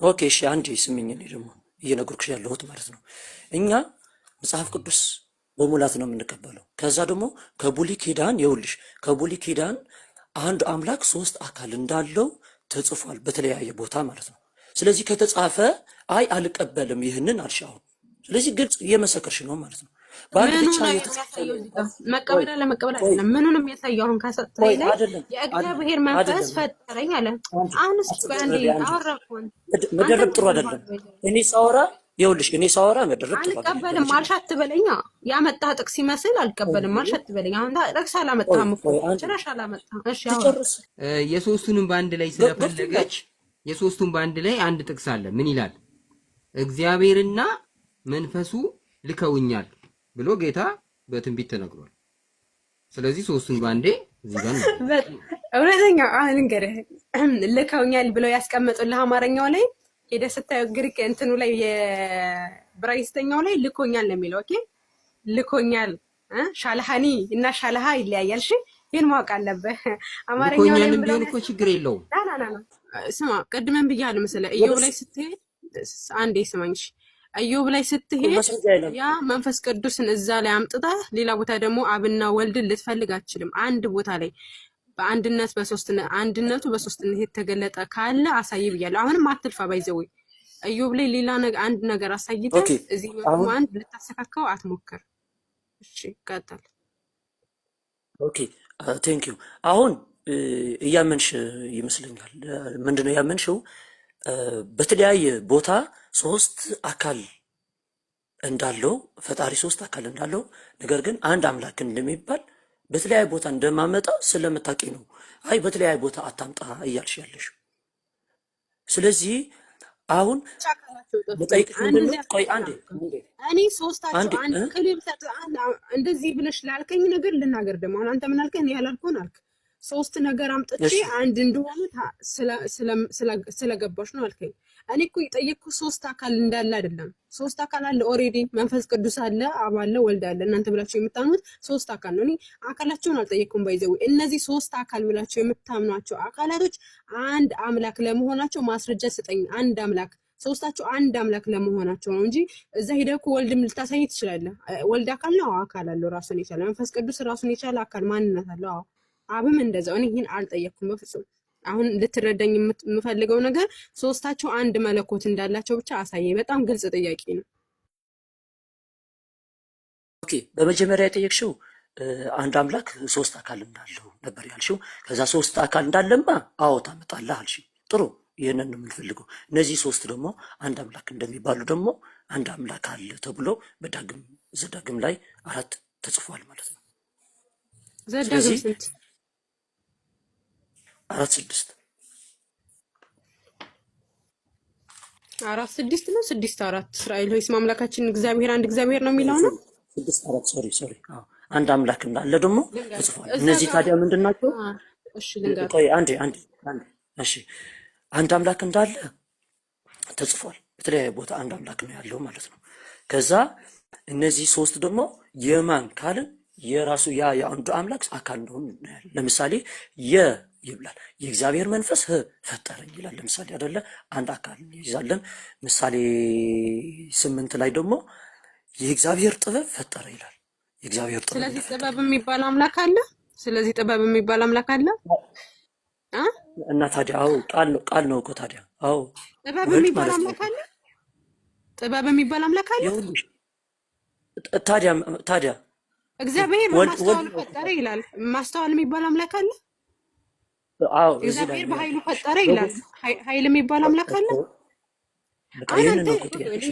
ኦኬ እሺ አንዴ ስሚኝ፣ እኔ ደግሞ እየነገርኩሽ ያለሁት ማለት ነው እኛ መጽሐፍ ቅዱስ በሙላት ነው የምንቀበለው። ከዛ ደግሞ ከብሉይ ኪዳን ይኸውልሽ ከብሉይ ኪዳን አንድ አምላክ ሶስት አካል እንዳለው ተጽፏል በተለያየ ቦታ ማለት ነው። ስለዚህ ከተጻፈ አይ አልቀበልም ይህንን አልሽ አሁን። ስለዚህ ግልጽ እየመሰከርሽ ነው ማለት ነው። በአንድ ብቻ መቀበል ለመቀበል አይደለም። ምኑንም ያሳየው አሁን ካሰጥተኝ ላይ የእግዚአብሔር መንፈስ ፈጠረኝ አለ። አሁንስ አንዴ አወራኩን መደረብ ጥሩ አይደለም። እኔ ሳወራ መደረብ ጥሩ አይደለም። አልቀበልም አልሽ አትበለኛ። ያመጣ ጥቅስ ሲመስል አልቀበልም አልሽ አትበለኝ። አሁን ጥቅስ አላመጣህም እኮ ጭራሽ አላመጣህም። እሺ አሁን የሶስቱንም በአንድ ላይ ስለፈለገች የሶስቱን በአንድ ላይ አንድ ጥቅስ አለ። ምን ይላል? እግዚአብሔርና መንፈሱ ልከውኛል ብሎ ጌታ በትንቢት ተነግሯል። ስለዚህ ሶስቱን በአንዴ እዚህ ጋር ነው እውነተኛ። አሁን እንግዲህ ልከውኛል ብለው ያስቀመጡልህ አማርኛው ላይ ሄደህ ስታየው ግሪክ እንትኑ ላይ የብራይስተኛው ላይ ልኮኛል ነው የሚለው። ኦኬ ልኮኛል ሻልሃኒ እና ሻልሃ ይለያያል። እሺ ይሄን ማወቅ አለብህ። አማርኛው ላይ ቢሆን እኮ ችግር የለውም። ና ስማ፣ ቀድመን ብያለሁ መሰለህ ኢዮብ ላይ ስትሄድ አንዴ ስማኝ። ኢዮብ ላይ ስትሄድ ያ መንፈስ ቅዱስን እዛ ላይ አምጥተህ ሌላ ቦታ ደግሞ አብና ወልድን ልትፈልግ አትችልም። አንድ ቦታ ላይ በአንድነት በሶስትነት አንድነቱ በሶስትነት የተገለጠ ካለ አሳይ ብያለሁ። አሁንም አትልፋ ባይዘው ኢዮብ ላይ ሌላ ነገር አንድ ነገር አሳይተህ እዚህ አንድ ልታስተካክለው አትሞክር። እሺ ቀጥል። ኦኬ ቴንክ ዩ። አሁን እያመንሽ ይመስለኛል። ምንድነው ያመንሽው? በተለያየ ቦታ ሶስት አካል እንዳለው ፈጣሪ ሶስት አካል እንዳለው ነገር ግን አንድ አምላክ እንደሚባል በተለያየ ቦታ እንደማመጣ ስለምታውቂ ነው። አይ በተለያየ ቦታ አታምጣ እያልሽ ያለሽ። ስለዚህ አሁን በጠይቅ ምንድነው? ቆይ አንዴ እኔ ሶስታቸው አንድ ክሊር ሰጥ እንደዚህ ብለሽ ላልከኝ ነገር ልናገር ደግሞ አሁን አንተ ምን አልከኝ? እኔ ያላልኩን አልክ። ሶስት ነገር አምጥቼ አንድ እንደሆነ ስለገባሽ ነው አልከኝ። እኔ እኮ የጠየቅኩ ሶስት አካል እንዳለ አይደለም። ሶስት አካል አለ ኦሬዲ። መንፈስ ቅዱስ አለ፣ አብ አለ፣ ወልድ አለ። እናንተ ብላችሁ የምታምኑት ሶስት አካል ነው። እኔ አካላቸውን አልጠየቅኩም። ባይዘው እነዚህ ሶስት አካል ብላችሁ የምታምኗቸው አካላቶች አንድ አምላክ ለመሆናቸው ማስረጃ ስጠኝ። አንድ አምላክ ሶስታቸው አንድ አምላክ ለመሆናቸው ነው እንጂ እዛ ሄደህ እኮ ወልድም ልታሳይ ትችላለህ። ወልድ አካል ነው፣ አካል አለው ራሱን የቻለ። መንፈስ ቅዱስ ራሱን የቻለ አካል ማንነት አለው። አብም እንደዛው። እኔ ይሄን አልጠየቅኩም በፍጹም። አሁን ልትረዳኝ የምፈልገው ነገር ሶስታቸው አንድ መለኮት እንዳላቸው ብቻ አሳየኝ። በጣም ግልጽ ጥያቄ ነው። ኦኬ በመጀመሪያ የጠየቅሽው አንድ አምላክ ሶስት አካል እንዳለው ነበር ያልሽው። ከዛ ሶስት አካል እንዳለማ አዎ ታመጣለህ አልሽ። ጥሩ፣ ይሄንን ነው የምንፈልገው። እነዚህ ሶስት ደግሞ አንድ አምላክ እንደሚባሉ ደግሞ አንድ አምላክ አለ ተብሎ ዘዳግም ላይ 4 ተጽፏል ማለት ነው። ዘዳግም ስንት? 4:6 4:6 ነው 6:4 እስራኤል ሆይ አምላካችን እግዚአብሔር አንድ እግዚአብሔር ነው የሚለው ነው። 6:4 ሶሪ አንድ አምላክ እንዳለ ደግሞ ተጽፏል። እነዚህ ታዲያ ምንድን ናቸው? እሺ ልንገር። ቆይ አንዴ እሺ አንድ አምላክ እንዳለ ተጽፏል። በተለያየ ቦታ አንድ አምላክ ነው ያለው ማለት ነው። ከዛ እነዚህ ሶስት ደግሞ የማን ካልን የራሱ የአንዱ አምላክ አካል እንደሆነ እናያለን። ለምሳሌ ይብላል የእግዚአብሔር መንፈስ ፈጠረኝ ይላል። ለምሳሌ አይደለ አንድ አካል ይዛለን። ምሳሌ 8 ላይ ደግሞ የእግዚአብሔር ጥበብ ፈጠረ ይላል። የእግዚአብሔር ጥበብ። ስለዚህ ጥበብ የሚባል አምላክ አለ። አ እና ታዲያ አዎ ቃል ነው እኮ ታዲያ። አዎ ጥበብ ወልድ የሚባል ማለት ነው አምላክ አለ። ጥበብ የሚባል አምላክ አለ። ይኸውልሽ ታዲያ ታዲያ እግዚአብሔር ወልድ በማስተዋሉ ፈጠረ ይላል። ማስተዋል የሚባል አምላክ አለ። አዎ እዚህ ላይ እግዚአብሔር ነው በኃይሉ ያልኩት። ፈጠረ ይላል። ኃይል የሚባል አምላክ አለ። በቃ አሁን ይሄንን አንተ ነው እኮ ጥያቄሽ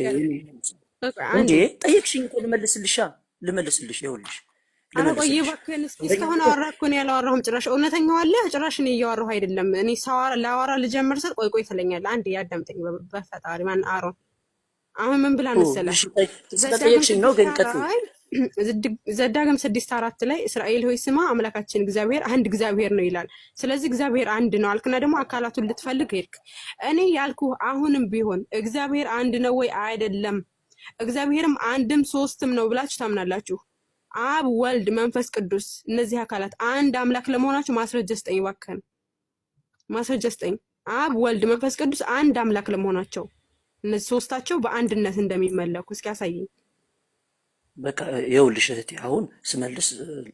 እንዴ? ጠየቅሽኝ እኮ ልመልስልሽ። ይኸውልሽ አረ ቆይ ልመልስልሽ እባክህን እስካሁን አወራህ እኮ እኔ ያላወራሁም ጭራሽ እውነተኛው አለ ጭራሽ እኔ እያወራሁ አይደለም። እኔ ላወራ ልጀምር ስል ቆይ ትለኛለህ። አንዴ ያዳምጠኝ በፈጣሪ ማን አሮን አሁን ምን ብላ መሰለህ? ስለጠየቅሽኝ ነው ግን ቀጥይ። ዘዳግም 6:4 ላይ እስራኤል ሆይ ስማ አምላካችን እግዚአብሔር አንድ እግዚአብሔር ነው ይላል። ስለዚህ እግዚአብሔር አንድ ነው አልክና ደግሞ አካላቱን ልትፈልግ ሄድክ። እኔ ያልኩ አሁንም ቢሆን እግዚአብሔር አንድ ነው ወይ አይደለም፣ እግዚአብሔርም አንድም ሶስትም ነው ብላችሁ ታምናላችሁ? አብ ወልድ መንፈስ ቅዱስ እነዚህ አካላት አንድ አምላክ ለመሆናቸው ማስረጃ ስጠኝ እባክህን፣ ማስረጃ ስጠኝ። አብ ወልድ መንፈስ ቅዱስ አንድ አምላክ ለመሆናቸው እነዚህ ሶስታቸው በአንድነት እንደሚመለኩ እስኪ ያሳየኝ። በቃ ይኸውልሽ እህቴ አሁን ስመልስ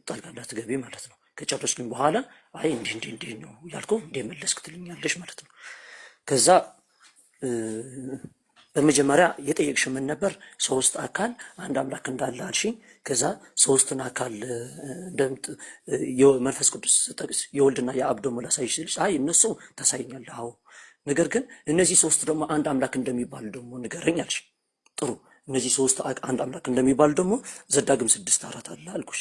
ጣልቃ እንዳትገቢ ማለት ነው። ከጨረስኩኝ በኋላ አይ እንዲህ ነው ያልከው እንደመለስክ ትልኛለሽ ማለት ነው። ከዛ በመጀመሪያ የጠየቅሽው ምን ነበር? ሶስት አካል አንድ አምላክ እንዳለ አልሽኝ። ከዛ ሶስቱን አካል መንፈስ ቅዱስ ጠቅስ የወልድና የአብ ደግሞ ላሳይሽ ስልሽ አይ እነሱ ታሳይኛለህ። አዎ ነገር ግን እነዚህ ሶስት ደግሞ አንድ አምላክ እንደሚባል ደግሞ ንገረኝ አልሽ። ጥሩ እነዚህ ሶስት አንድ አምላክ እንደሚባል ደግሞ ዘዳግም 6:4 አለ አልኩሽ።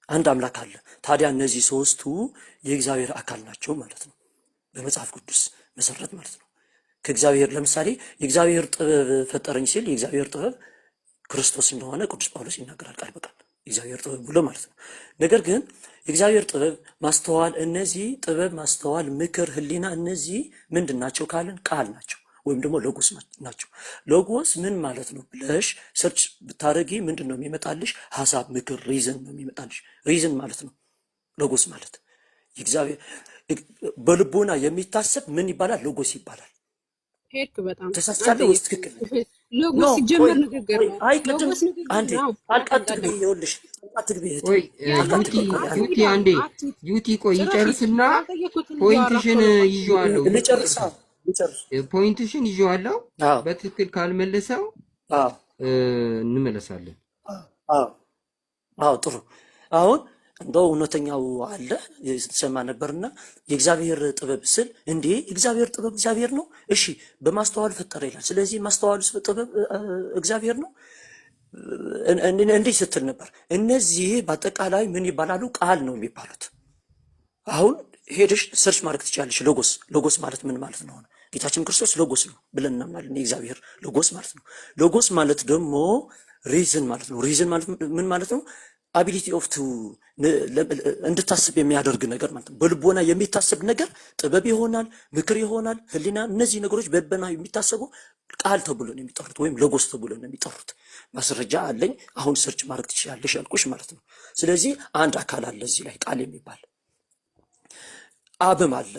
አንድ አምላክ አለ። ታዲያ እነዚህ ሶስቱ የእግዚአብሔር አካል ናቸው ማለት ነው፣ በመጽሐፍ ቅዱስ መሰረት ማለት ነው። ከእግዚአብሔር ለምሳሌ የእግዚአብሔር ጥበብ ፈጠረኝ ሲል የእግዚአብሔር ጥበብ ክርስቶስ እንደሆነ ቅዱስ ጳውሎስ ይናገራል ቃል በቃል የእግዚአብሔር ጥበብ ብሎ ማለት ነው። ነገር ግን የእግዚአብሔር ጥበብ ማስተዋል፣ እነዚህ ጥበብ ማስተዋል፣ ምክር፣ ህሊና እነዚህ ምንድን ናቸው ካልን ቃል ናቸው ወይም ደግሞ ሎጎስ ናቸው። ሎጎስ ምን ማለት ነው ብለሽ ሰርች ብታረጊ ምንድን ነው የሚመጣልሽ? ሀሳብ፣ ምክር፣ ሪዝን ነው የሚመጣልሽ። ሪዝን ማለት ነው ሎጎስ ማለት የእግዚአብሔር በልቦና የሚታሰብ ምን ይባላል? ሎጎስ ይባላል። ሄድክ በጣም ተሳስቻለሁ ወይስ ትክክል? ሎጎስ ሲጀመር ንግግር ነው። አይ ቅድም አንዴ አልቃጥግቢ ይኸውልሽ አትግቢ ዩቲ አንዴ ዩቲ ቆይ ይጨርስና ፖይንትሽን ይዤዋለሁ። ፖይንትሽን ይዤዋለሁ። በትክክል ካልመለሰው እንመለሳለን። አዎ ጥሩ። አሁን እንደው እውነተኛው አለ የተሰማ ነበርና የእግዚአብሔር ጥበብ ስል እንዴ እግዚአብሔር ጥበብ እግዚአብሔር ነው። እሺ በማስተዋል ፈጠረ ይላል። ስለዚህ ማስተዋል ጥበብ እግዚአብሔር ነው እንዴ ስትል ነበር። እነዚህ በአጠቃላይ ምን ይባላሉ? ቃል ነው የሚባሉት። አሁን ሄደሽ ሰርች ማድረግ ትችላለሽ። ሎጎስ ማለት ምን ማለት ነው? ጌታችን ክርስቶስ ሎጎስ ነው ብለን እናምናለን። የእግዚአብሔር ሎጎስ ማለት ነው። ሎጎስ ማለት ደግሞ ሪዝን ማለት ነው። ሪዝን ማለት ምን ማለት ነው? አቢሊቲ ኦፍ ቱ እንድታስብ የሚያደርግ ነገር ማለት ነው። በልቦና የሚታሰብ ነገር ጥበብ ይሆናል፣ ምክር ይሆናል፣ ህሊና። እነዚህ ነገሮች በልቦና የሚታሰቡ ቃል ተብሎ ነው የሚጠሩት፣ ወይም ሎጎስ ተብሎ ነው የሚጠሩት። ማስረጃ አለኝ። አሁን ሰርች ማድረግ ትችላለሽ ያልኩሽ ማለት ነው። ስለዚህ አንድ አካል አለ እዚህ ላይ ቃል የሚባል አብም አለ፣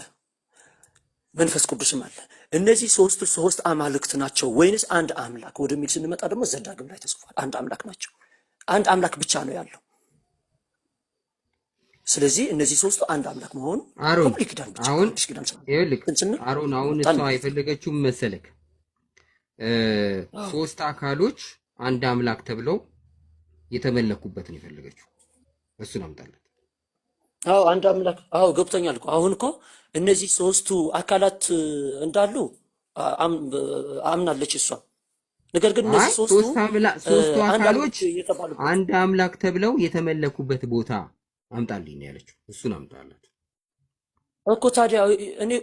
መንፈስ ቅዱስም አለ። እነዚህ ሶስት አማልክት ናቸው ወይንስ አንድ አምላክ ወደሚል ስንመጣ ደግሞ ዘዳግም ላይ ተጽፏል። አንድ አምላክ ናቸው። አንድ አምላክ ብቻ ነው ያለው። ስለዚህ እነዚህ ሶስቱ አንድ አምላክ መሆኑ ፐብሊክ ኪዳን ብቻ አሁን ኪዳን አሁን እሷ የፈለገችው መሰለክ ሶስት አካሎች አንድ አምላክ ተብለው የተመለኩበትን የፈለገችው እሱን አምጣለት። አዎ አንድ አምላክ አዎ ገብቶኛል እኮ። አሁን እኮ እነዚህ ሶስቱ አካላት እንዳሉ አምናለች እሷ። ነገር ግን እነዚህ ሶስቱ አካሎች አንድ አምላክ ተብለው የተመለኩበት ቦታ አምጣልኝ ነው ያለችው። እሱን አምጣላት እኮ። ታዲያ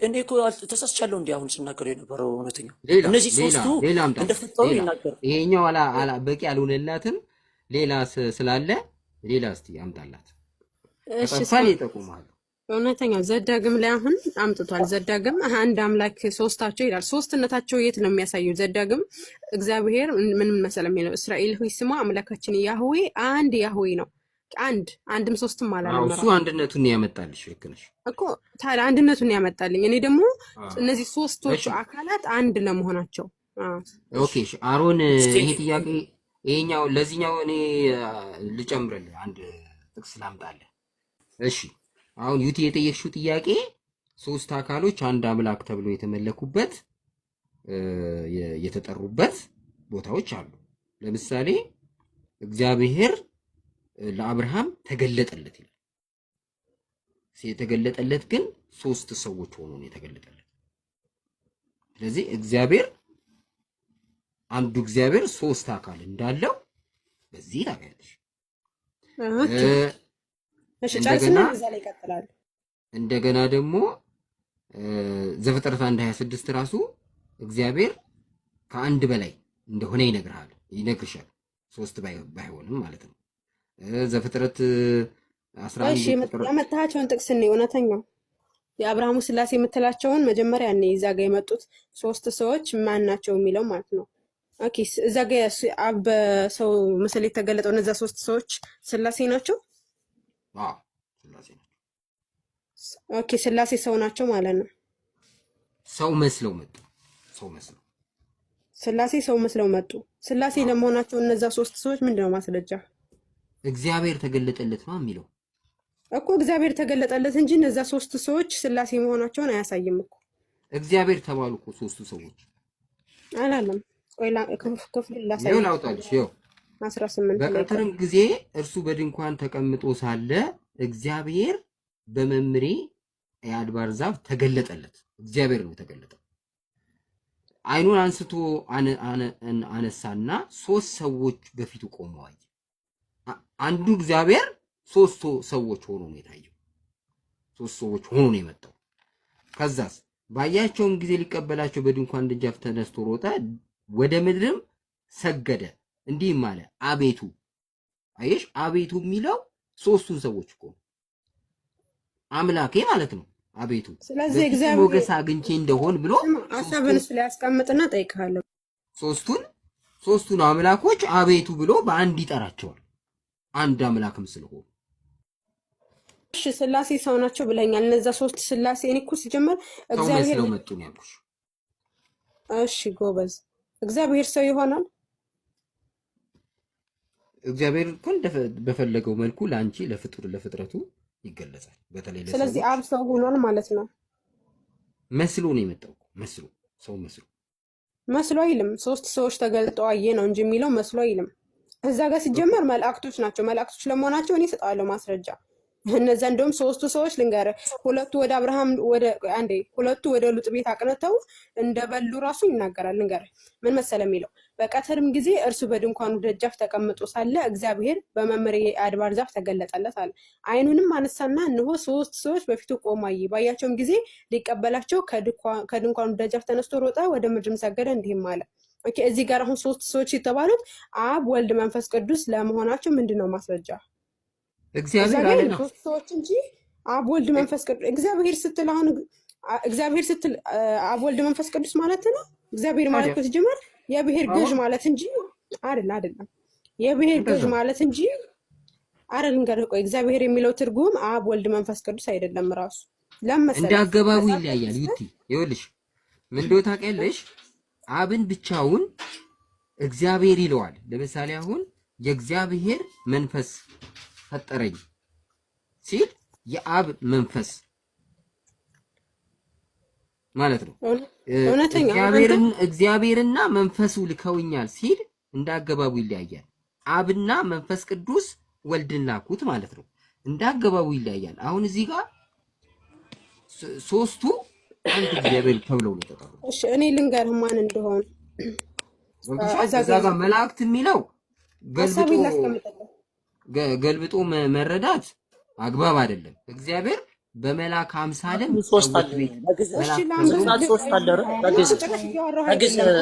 እኔ እኮ ተሳስቻለሁ እንዴ? አሁን ስናገር የነበረው እውነተኛው እነዚህ ሶስቱ እንደፈጠሩ ይናገር። ይሄኛው በቂ ያልሆነላትም ሌላ ስላለ ሌላ እስቲ አምጣላት። እሺ ሳል ይጠቁማል። እውነተኛው ዘዳግም ላይ አሁን አምጥቷል። ዘዳግም አንድ አምላክ ሶስታቸው ይላል። ሶስትነታቸው የት ነው የሚያሳየው? ዘዳግም እግዚአብሔር ምን መሰለም ነው? እስራኤል ሆይ ስማ አምላካችን ያህዌ አንድ ያህዌ ነው። አንድም ሶስትም አላለም። እሱ አንድነቱን ያመጣልሽ። ልክ ነሽ እኮ። ታዲያ አንድነቱን ያመጣልኝ እኔ ደግሞ እነዚህ ሶስቶቹ አካላት አንድ ለመሆናቸው። ኦኬ አሮን፣ ይሄ ጥያቄ ይሄኛው ለዚህኛው እኔ ልጨምርልህ አንድ ጥቅስ ላምጣልህ። እሺ አሁን ዩቲ የጠየቅሽው ጥያቄ ሶስት አካሎች አንድ አምላክ ተብሎ የተመለኩበት የተጠሩበት ቦታዎች አሉ። ለምሳሌ እግዚአብሔር ለአብርሃም ተገለጠለት ይላል። የተገለጠለት ግን ሶስት ሰዎች ሆኖ ነው የተገለጠለት። ስለዚህ እግዚአብሔር አንዱ እግዚአብሔር ሶስት አካል እንዳለው በዚህ ታውቂያለሽ። እንደገና ደግሞ ዘፍጥረት 1:26 ራሱ እግዚአብሔር ከአንድ በላይ እንደሆነ ይነግርሻል። ሶስት ባይሆንም ማለት ነው። ዘፍጥረት 11 ያመጣቸውን ጥቅስ ነው እውነተኛው የአብርሃሙ ስላሴ የምትላቸውን መጀመሪያ እዛ ጋር የመጡት ሶስት ሰዎች ማን ናቸው የሚለው ማለት ነው። ኦኬ እዛ ጋር አብ ሰው ምስል የተገለጠው እነዛ ሶስት ሰዎች ስላሴ ናቸው። ስላሴ ናቸው። ኦኬ ስላሴ ሰው ናቸው ማለት ነው። ሰው መስለው መጡ። ስላሴ ሰው መስለው መጡ። ስላሴ ለመሆናቸው እነዛ ሶስት ሰዎች ምንድነው ማስረጃ? እግዚአብሔር ተገለጠለት ነው የሚለው እኮ። እግዚአብሔር ተገለጠለት እንጂ እነዛ ሶስት ሰዎች ስላሴ መሆናቸውን አያሳይም እኮ። እግዚአብሔር ተባሉ እኮ ሶስቱ ሰዎች አላለም። ቆይ ክፍል ላሳይ። ላውጣልሽ። 18 በቀትርም ጊዜ እርሱ በድንኳን ተቀምጦ ሳለ እግዚአብሔር በመምሬ የአድባር ዛፍ ተገለጠለት። እግዚአብሔር ነው የተገለጠው። አይኑን አንስቶ አነሳና ሶስት ሰዎች በፊቱ ቆመው አየ። አንዱ እግዚአብሔር ሶስት ሰዎች ሆኖ ነው የታየው። ሶስት ሰዎች ሆኖ ነው የመጣው። ከዛስ ባያቸውም ጊዜ ሊቀበላቸው በድንኳን ደጃፍ ተነስቶ ሮጠ፣ ወደ ምድርም ሰገደ፣ እንዲህም አለ አቤቱ። አየሽ፣ አቤቱ የሚለው ሶስቱን ሰዎች እኮ አምላኬ ማለት ነው። አቤቱ ስለዚህ እግዚአብሔር ሞገስ አግኝቼ እንደሆን ብሎ አሳብን ስለያስቀምጥና ጠይቃለሁ። ሶስቱን አምላኮች አቤቱ ብሎ በአንድ ይጠራቸዋል። አንድ አምላክም ስለሆኑ። እሺ ስላሴ ሰው ናቸው ብለኛል። እነዛ ሶስት ስላሴ እኔ እኮ ሲጀመር እግዚአብሔር ነው መጡ ነው ያልኩሽ። እሺ ጎበዝ፣ እግዚአብሔር ሰው ይሆናል? እግዚአብሔር እኮ በፈለገው መልኩ ለአንቺ ለፍጥረቱ ይገለጻል። በተለይ ስለዚህ አብ ሰው ሆኗል ማለት ነው። መስሎ ነው የመጣው። ሰው መስሎ አይልም። ሶስት ሰዎች ተገልጠው አየ ነው እንጂ የሚለው መስሎ አይልም። እዛ ጋር ሲጀመር መላእክቶች ናቸው። መላእክቶች ለመሆናቸው እኔ እሰጣለሁ ማስረጃ። እነዛ እንደውም ሶስቱ ሰዎች ልንገርህ፣ ሁለቱ ወደ ሉጥ ቤት አቅንተው እንደበሉ ራሱ ይናገራል። ልንገርህ ምን መሰለ የሚለው በቀትርም ጊዜ እርሱ በድንኳኑ ደጃፍ ተቀምጦ ሳለ እግዚአብሔር በመምሬ አድባር ዛፍ ተገለጠለት አለ። አይኑንም አነሳና እነሆ ሶስት ሰዎች በፊቱ ቆሙ አየ። ባያቸውም ጊዜ ሊቀበላቸው ከድንኳኑ ደጃፍ ተነስቶ ሮጠ፣ ወደ ምድርም ሰገደ፣ እንዲህም አለ። ኦኬ እዚህ ጋር አሁን ሶስት ሰዎች የተባሉት አብ፣ ወልድ፣ መንፈስ ቅዱስ ለመሆናቸው ምንድነው ማስረጃ? እግዚአብሔር አለ ነው ሶስት ሰዎች እንጂ አብ፣ ወልድ፣ መንፈስ ቅዱስ። እግዚአብሔር ስትል አብ፣ ወልድ፣ መንፈስ ቅዱስ ማለት ነው። እግዚአብሔር ማለት ሲጀመር የብሔር ገዥ ማለት እንጂ አይደለም። የብሔር ገዥ ማለት እንጂ አይደለም። ቆይ እግዚአብሔር የሚለው ትርጉም አብ፣ ወልድ፣ መንፈስ ቅዱስ አይደለም። ራሱ ለምሳሌ እንደ አገባቡ ይለያያል። ይኸውልሽ ምን እንደው ታውቂያለሽ፣ አብን ብቻውን እግዚአብሔር ይለዋል። ለምሳሌ አሁን የእግዚአብሔር መንፈስ ፈጠረኝ ሲል የአብ መንፈስ ማለት ነው። እግዚአብሔርና መንፈሱ ልከውኛል ሲል እንዳገባቡ ይለያያል። አብና መንፈስ ቅዱስ ወልድን ላኩት ማለት ነው። እንዳገባቡ ይለያያል። አሁን እዚህ ጋር ሶስቱ አንድ እግዚአብሔር ተብለው ነው ተጠሩ። እሺ እኔ ልንገርህ ማን እንደሆነ። እዛ ጋር መላእክት የሚለው ገልብጦ መረዳት አግባብ አይደለም። እግዚአብሔር በመላክ አምሳልም ሶስት አለ።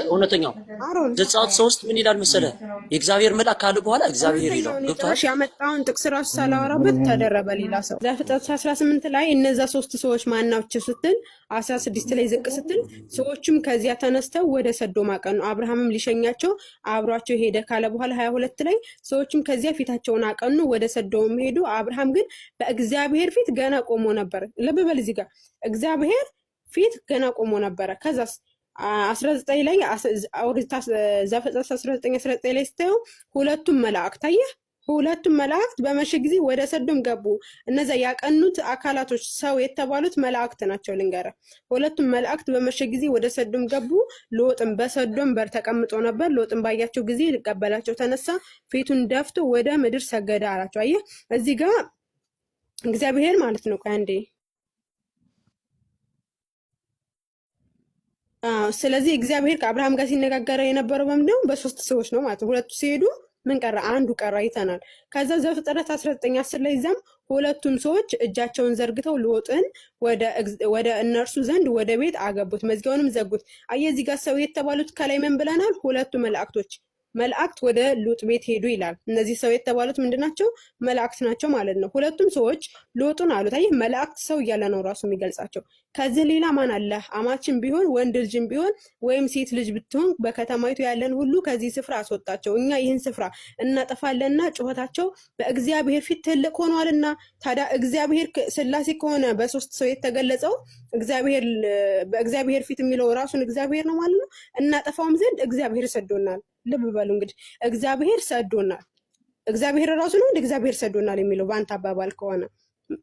እውነተኛው ዘጸአት 3 ምን ይላል መሰለህ? የእግዚአብሔር መልአክ ካለ በኋላ እግዚአብሔር ይላል። ገብቶሃል? ያመጣውን ጥቅስ ራሱ ሳላወራበት ተደረበ ሌላ ሰው። ዘፍጥረት 18 ላይ እነዛ ሶስት ሰዎች ማናቸው ስትል 16 ላይ ዝቅ ስትል ሰዎችም ከዚያ ተነስተው ወደ ሰዶም አቀኑ፣ አብርሃምም ሊሸኛቸው አብሯቸው ሄደ ካለ በኋላ 22 ላይ ሰዎችም ከዚያ ፊታቸውን አቀኑ፣ ወደ ሰዶም ሄዱ። አብርሃም ግን በእግዚአብሔር ፊት ገና ቆሞ ነበር። ልብ በል እዚህ ጋር እግዚአብሔር ፊት ገና ቆሞ ነበረ። ከዛስ 19 ላይ ዘፍጥረት 19 ላይ ስታየው ሁለቱም መላእክት አየህ፣ ሁለቱም መላእክት በመሸ ጊዜ ወደ ሰዶም ገቡ። እነዛ ያቀኑት አካላቶች ሰው የተባሉት መላእክት ናቸው። ልንገረ ሁለቱም መላእክት በመሸ ጊዜ ወደ ሰዶም ገቡ። ሎጥም በሰዶም በር ተቀምጦ ነበር። ሎጥም ባያቸው ጊዜ ሊቀበላቸው ተነሳ፣ ፊቱን ደፍቶ ወደ ምድር ሰገደ አላቸው። አየህ እዚህ ጋር እግዚአብሔር ማለት ነው። አንዴ ስለዚህ እግዚአብሔር ከአብርሃም ጋር ሲነጋገረ የነበረው በምንድነው? በሶስት ሰዎች ነው ማለት ነው። ሁለቱ ሲሄዱ ምን ቀረ? አንዱ ቀረ አይተናል። ከዛ ዘፍጥረት 19:10 ላይ እዛም ሁለቱም ሰዎች እጃቸውን ዘርግተው ሎጥን ወደ እነርሱ ዘንድ ወደ ቤት አገቡት፣ መዝጊያውንም ዘጉት። አየህ እዚህ ጋር ሰው የተባሉት ከላይ ምን ብለናል? ሁለቱ መላእክት ወደ ሎጥ ቤት ሄዱ ይላል። እነዚህ ሰው የተባሉት ምንድናቸው? መላእክት ናቸው ማለት ነው። ሁለቱም ሰዎች ሎጡን አሉት። አየህ መላእክት ሰው እያለ ነው ራሱ የሚገልጻቸው። ከዚህ ሌላ ማን አለ? አማችን ቢሆን ወንድ ልጅም ቢሆን ወይም ሴት ልጅ ብትሆን በከተማይቱ ያለን ሁሉ ከዚህ ስፍራ አስወጣቸው፣ እኛ ይህን ስፍራ እናጠፋለንና ጩኸታቸው በእግዚአብሔር ፊት ትልቅ ሆኗልና። ታዲያ እግዚአብሔር ሥላሴ ከሆነ በሶስት ሰው የተገለጸው በእግዚአብሔር ፊት የሚለው ራሱን እግዚአብሔር ነው ማለት ነው። እናጠፋውም ዘንድ እግዚአብሔር ሰዶናል። ልብ በሉ እንግዲህ እግዚአብሔር ሰዶናል። እግዚአብሔር ራሱ ነው እንደ እግዚአብሔር ሰዶናል የሚለው በአንተ አባባል ከሆነ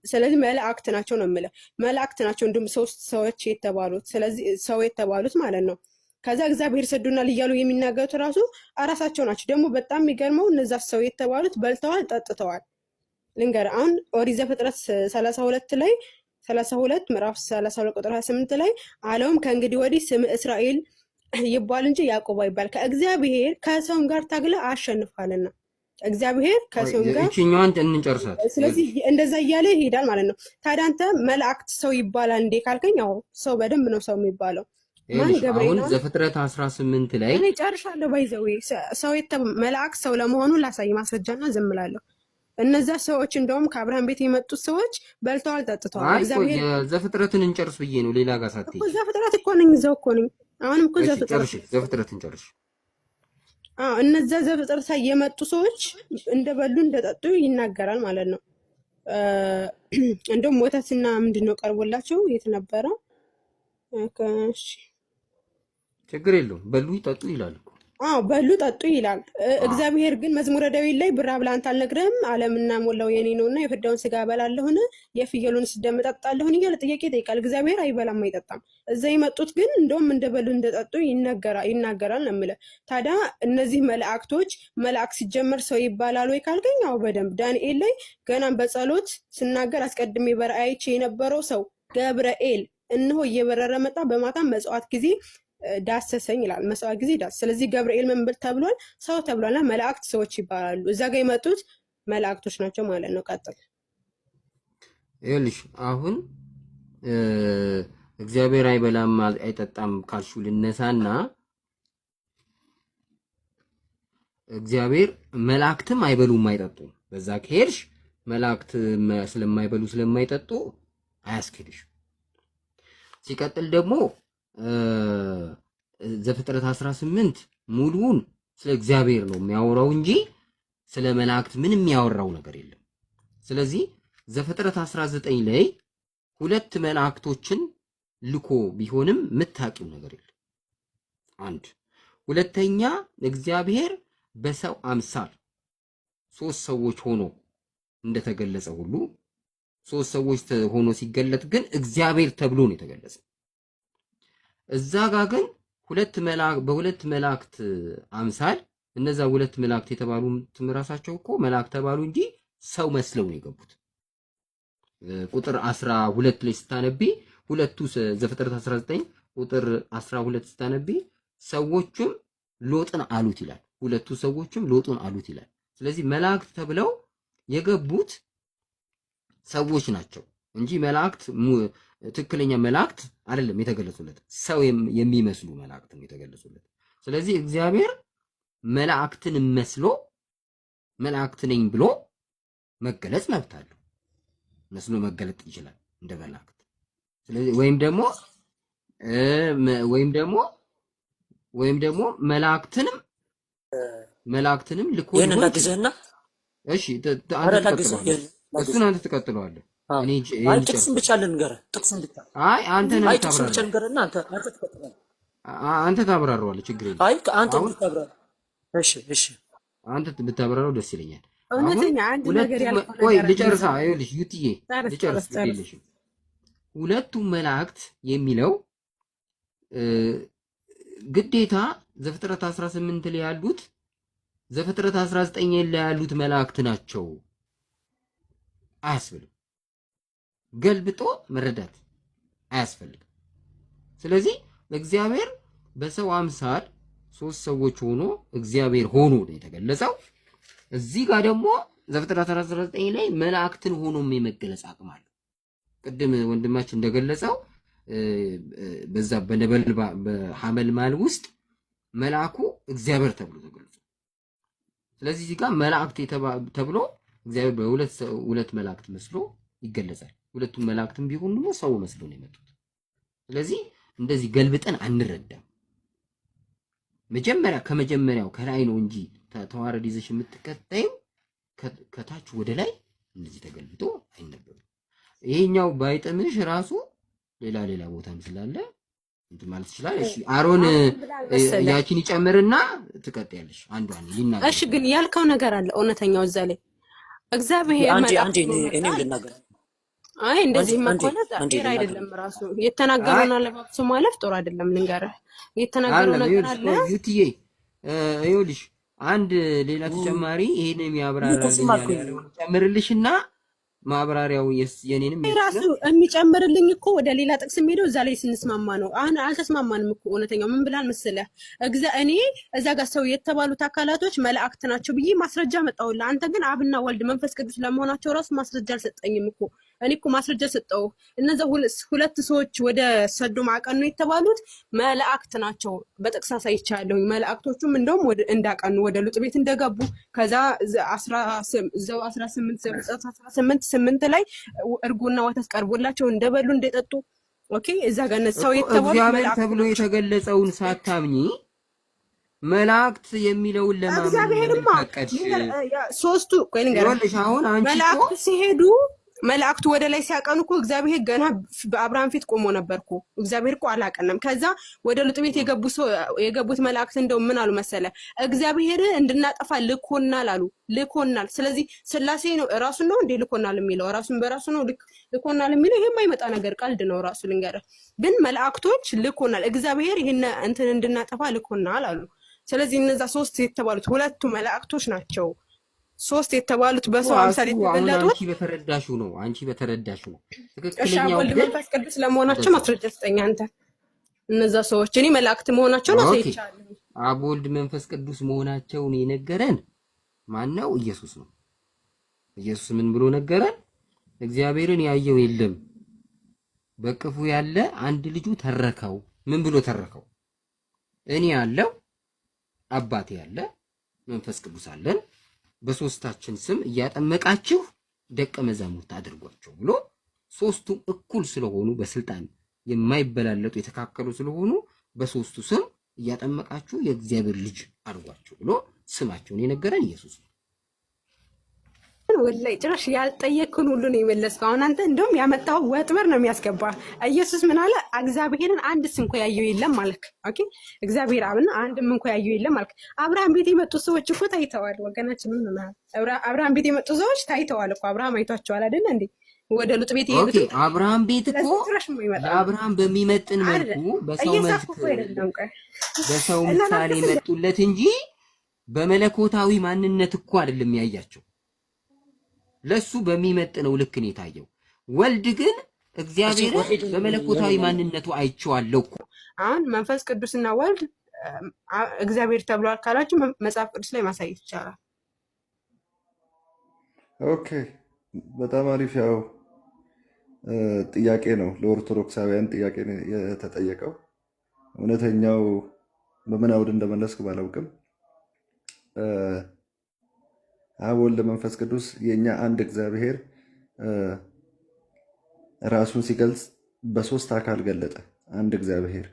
ስለዚህ መላእክት ናቸው ነው የምልህ። መላእክት ናቸው እንዲሁም ሶስት ሰዎች የተባሉት፣ ስለዚህ ሰው የተባሉት ማለት ነው። ከዛ እግዚአብሔር ሰዶናል እያሉ የሚናገሩት ራሱ እራሳቸው ናቸው። ደግሞ በጣም የሚገርመው እነዛ ሰው የተባሉት በልተዋል፣ ጠጥተዋል። ልንገርህ አሁን ኦሪት ዘፍጥረት 32 ምዕራፍ 32 ቁጥር 28 ላይ አለውም ከእንግዲህ ወዲህ ስም እስራኤል ይባል እንጂ ያዕቆብ አይባል፣ ከእግዚአብሔር ከሰውም ጋር ታግለህ አሸንፋልና። እግዚአብሔር ከሰውም ጋር እቺኛዋን እንጨርሳት። ስለዚህ እንደዛ እያለ ይሄዳል ማለት ነው። ታዲያ አንተ መላእክት ሰው ይባላል እንዴ ካልከኝ፣ አዎ ሰው በደንብ ነው ሰው የሚባለው። ማን ገብርኤል አሁን ዘፍጥረት 18 ላይ እኔ ጨርሻለሁ። ባይዘው ሰው መላእክት ሰው ለመሆኑ ላሳይ ማስረጃና ዝም እላለሁ። እነዛ ሰዎች እንደውም ከአብርሃም ቤት የመጡት ሰዎች በልተዋል፣ ጠጥተዋል። እግዚአብሔር ዘፍጥረትን እንጨርስ ብዬ ነው ሌላ ጋር ሳትይ። ዘፍጥረት እኮ ነኝ እዛው እኮ ነኝ። አሁንም እኮ ዘፍጥረትን ጨርሽ። እነዛ ዘፍጥረት የመጡ ሰዎች እንደበሉ እንደጠጡ ይናገራል ማለት ነው። እንደውም ወተትና ምንድነው ቀርቦላቸው የት ነበረ? ችግር የለውም በሉ ይጠጡ ይላል። በሉ ጠጡ ይላል። እግዚአብሔር ግን መዝሙረ ዳዊት ላይ ብራብ ለአንተ አልነግርህም፣ ዓለምና ሞላው የኔ ነውና የፍዳውን ስጋ እበላለሁን የፍየሉን ደም እጠጣለሁን እያለ ጥያቄ ይጠይቃል። እግዚአብሔር አይበላም አይጠጣም። እዛ የመጡት ግን እንደውም እንደበሉ እንደጠጡ ይናገራል ነው የምልህ። ታዲያ እነዚህ መላእክቶች መልአክ ሲጀመር ሰው ይባላል ወይ ካልከኝ፣ አዎ በደንብ ዳንኤል ላይ ገና በጸሎት ስናገር አስቀድሜ በራእይ አይቼ የነበረው ሰው ገብርኤል እነሆ እየበረረ መጣ፣ በማታም መጽዋት ጊዜ ዳሰሰኝ ይላል። መስዋዕት ጊዜ ዳስ። ስለዚህ ገብርኤል ምን ተብሏል? ሰው ተብሏልና መላእክት ሰዎች ይባላሉ። እዛ ጋር የመጡት መላእክቶች ናቸው ማለት ነው። ቀጥል። ይኸውልሽ አሁን እግዚአብሔር አይበላም አይጠጣም ካልሽው ልነሳና እግዚአብሔር መላእክትም አይበሉም አይጠጡም። በዛ ከሄድሽ መላእክት ስለማይበሉ ስለማይጠጡ አያስኬድሽ። ሲቀጥል ደግሞ ዘፍጥረት 18 ሙሉውን ስለ እግዚአብሔር ነው የሚያወራው እንጂ ስለ መላእክት ምንም የሚያወራው ነገር የለም። ስለዚህ ዘፍጥረት 19 ላይ ሁለት መላእክቶችን ልኮ ቢሆንም የምታውቂው ነገር የለም። አንድ ሁለተኛ እግዚአብሔር በሰው አምሳል ሶስት ሰዎች ሆኖ እንደተገለጸ ሁሉ ሶስት ሰዎች ሆኖ ሲገለጥ ግን እግዚአብሔር ተብሎ ነው የተገለጸው። እዛ ጋር ግን በሁለት መላእክት አምሳል እነዛ ሁለት መላእክት የተባሉት ራሳቸው እኮ መላእክት ተባሉ እንጂ ሰው መስለው ነው የገቡት። ቁጥር 12 ላይ ስታነቢ ሁለቱ ዘፍጥረት 19 ቁጥር 12 ስታነቢ ሰዎችም ሎጥን አሉት ይላል። ሁለቱ ሰዎችም ሎጥን አሉት ይላል። ስለዚህ መላእክት ተብለው የገቡት ሰዎች ናቸው እንጂ መላእክት ትክክለኛ መላእክት አይደለም የተገለጹለት፣ ሰው የሚመስሉ መላእክት ነው የተገለጹለት። ስለዚህ እግዚአብሔር መላእክትን መስሎ መላእክት ነኝ ብሎ መገለጽ መብት አለው። መስሎ መገለጥ ይችላል እንደ መላእክት። ስለዚህ ወይም ደግሞ መላእክትንም ልኮ ይሄን ጊዜና እሺ እሱን አንተ ትቀጥለዋለህ። ጥቅሱን ብቻ ልንገርህ። ጥቅሱን ብቻ አንተ ነው ጥቅሱን ብቻ ልንገርህና አንተ ትቀጥላለህ። አንተ ታብራራዋለህ፣ ችግር የለም። አንተ ብታብራራ። እሺ አንተ ብታብራራው ደስ ይለኛል። እውነተኛ አንድ ነገር ያልከው ቆይ ነገር ልጨርሳ። ይኸውልሽ ዩቲዬ ልጨርስ ልልሽ ሁለቱም መላእክት የሚለው ግዴታ ዘፍጥረት 18 ላይ ያሉት ዘፍጥረት 19 ላይ ያሉት መላእክት ናቸው አያስፈልግም። ገልብጦ መረዳት አያስፈልግም። ስለዚህ እግዚአብሔር በሰው አምሳል 3 ሰዎች ሆኖ እግዚአብሔር ሆኖ ነው የተገለጸው። እዚህ ጋር ደግሞ ዘፍጥረት 19 ላይ መላእክትን ሆኖም የመገለጽ አቅም አለው። ቅድም ወንድማችን እንደገለጸው በዛ በሐመልማል ውስጥ መልአኩ እግዚአብሔር ተብሎ ተገልጿል። ስለዚህ እዚህ ጋር መላእክት ተብሎ እግዚአብሔር በሁለት መላእክት መስሎ ይገለጻል። ሁለቱም መላእክትም ቢሆኑ ደግሞ ሰው መስሎ ነው የመጡት። ስለዚህ እንደዚህ ገልብጠን አንረዳም። ከመጀመሪያው ከላይ ነው እንጂ ተዋረድ ይዘሽ የምትከታዩ ከታች ወደ ላይ እንደዚህ ተገልብጦ አይነበብም። ይሄኛው ባይጥምሽ ራሱ ሌላ ቦታም ስላለ እንትን ማለት ይችላል። እሺ አሮን ያቺን ይጨምርና ትቀጥያለሽ። አንዷን ይናገር። እሺ ግን ያልከው ነገር አለ እውነተኛው እዛ ላይ እግዚአብሔር አንዴ እኔም ልናገር። አይ እንደዚህ ማቆና ጤር አይደለም። ራሱ የተናገረውና ለባብሱ ማለፍ ጥሩ አይደለም። ልንገርህ የተናገረው ነገር አለ ዩቲዬ ይኸውልሽ አንድ ሌላ ተጨማሪ ይሄን የሚያብራራልኝ ጨምርልሽና ማብራሪያው የኔንም ራሱ የሚጨምርልኝ እኮ ወደ ሌላ ጥቅስ የሚሄደው እዛ ላይ ስንስማማ ነው። አሁን አልተስማማንም እኮ እውነተኛው ምን ብላል መሰለህ? እኔ እዛ ጋር ሰው የተባሉት አካላቶች መላእክት ናቸው ብዬ ማስረጃ መጣሁልህ። አንተ ግን አብና ወልድ መንፈስ ቅዱስ ለመሆናቸው ራሱ ማስረጃ አልሰጠኝም እኮ። እኔ እኮ ማስረጃ ሰጠው። እነዛ ሁለት ሰዎች ወደ ሰዶም አቀኑ የተባሉት መላእክት ናቸው በጥቅስ አሳይቻለሁ። መላእክቶቹም እንደውም እንዳቀኑ ወደ ሉጥ ቤት እንደገቡ ከዛ 18 ላይ እርጎና ወተት ቀርቦላቸው እንደበሉ እንደጠጡ ኦኬ። እዛ ጋር ሰው የተባሉት እግዚአብሔር ተብሎ የተገለጸውን ሳታምኚ መላእክት የሚለውን ለማመን እግዚአብሔርማ ሶስቱ ቆይ ንገረኝ። መላእክት ሲሄዱ መላእክቱ ወደ ላይ ሲያቀኑ እኮ እግዚአብሔር ገና በአብርሃም ፊት ቆሞ ነበርኩ። እግዚአብሔር እኮ አላቀነም። ከዛ ወደ ሉጥ ቤት የገቡት መላእክት እንደው ምን አሉ መሰለ? እግዚአብሔር እንድናጠፋ ልኮናል አሉ። ልኮናል። ስለዚህ ስላሴ ነው ራሱ ነው እንዴ ልኮናል የሚለው? ራሱን በራሱ ነው ልኮናል የሚለው? ይሄ የማይመጣ ነገር ቀልድ ነው። ራሱ ልንገርህ። ግን መላእክቶች ልኮናል፣ እግዚአብሔር ይሄን እንትን እንድናጠፋ ልኮናል አሉ። ስለዚህ እነዛ ሶስት የተባሉት ሁለቱ መላእክቶች ናቸው። ሶስት የተባሉት በሰው አምሳል የተገለጡት አንቺ በተረዳሽው ነው። ትክክለኛው ወልድ መንፈስ ቅዱስ ለመሆናቸው ማስረጃ ስጠኝ አንተ። እነዛ ሰዎች እኔ መላእክት መሆናቸውን አሳይቻለሁ። አብ ወልድ መንፈስ ቅዱስ መሆናቸውን የነገረን ማን ነው? ኢየሱስ ነው። ኢየሱስ ምን ብሎ ነገረን? እግዚአብሔርን ያየው የለም በቅፉ ያለ አንድ ልጁ ተረከው። ምን ብሎ ተረከው? እኔ ያለው አባቴ ያለ መንፈስ ቅዱስ አለን በሶስታችን ስም እያጠመቃችሁ ደቀ መዛሙርት አድርጓቸው ብሎ ሶስቱም እኩል ስለሆኑ በስልጣን የማይበላለጡ የተካከሉ ስለሆኑ በሶስቱ ስም እያጠመቃችሁ የእግዚአብሔር ልጅ አድርጓቸው ብሎ ስማቸውን የነገረን ኢየሱስ ነው። ወላይ ጭራሽ ያልጠየቅኩን ሁሉ ነው የመለስከው። አሁን አንተ እንደውም ያመጣው ወጥመር ነው የሚያስገባ። ኢየሱስ ምን አለ? እግዚአብሔርን አንድስ እንኳ ያየው የለም ማለት ኦኬ። እግዚአብሔር አብን አንድም እንኳ ያየው የለም ማለት። አብርሃም ቤት የመጡ ሰዎች እኮ ታይተዋል። ወገናችን ምን ነው? አብርሃም ቤት የመጡ ሰዎች ታይተዋል እኮ። አብርሃም አይቷቸዋል አይደል እንዴ? ወደ ሉጥ ቤት ይሄዱት ኦኬ። አብርሃም ቤት እኮ አብርሃም በሚመጥን መልኩ በሰው ምሳሌ መጡለት እንጂ በመለኮታዊ ማንነት እኮ አይደለም ያያቸው። ለሱ በሚመጥነው ልክ ነው የታየው። ወልድ ግን እግዚአብሔር በመለኮታዊ ማንነቱ አይቼዋለሁ እኮ። አሁን መንፈስ ቅዱስና ወልድ እግዚአብሔር ተብሏል ካላችሁ መጽሐፍ ቅዱስ ላይ ማሳየት ይቻላል። ኦኬ በጣም አሪፍ። ያው ጥያቄ ነው፣ ለኦርቶዶክሳውያን ጥያቄ ነው የተጠየቀው። እውነተኛው በምን አውድ እንደመለስክ ባላውቅም አብ ወልድ መንፈስ ቅዱስ የኛ አንድ እግዚአብሔር ራሱን ሲገልጽ በሶስት አካል ገለጠ። አንድ እግዚአብሔር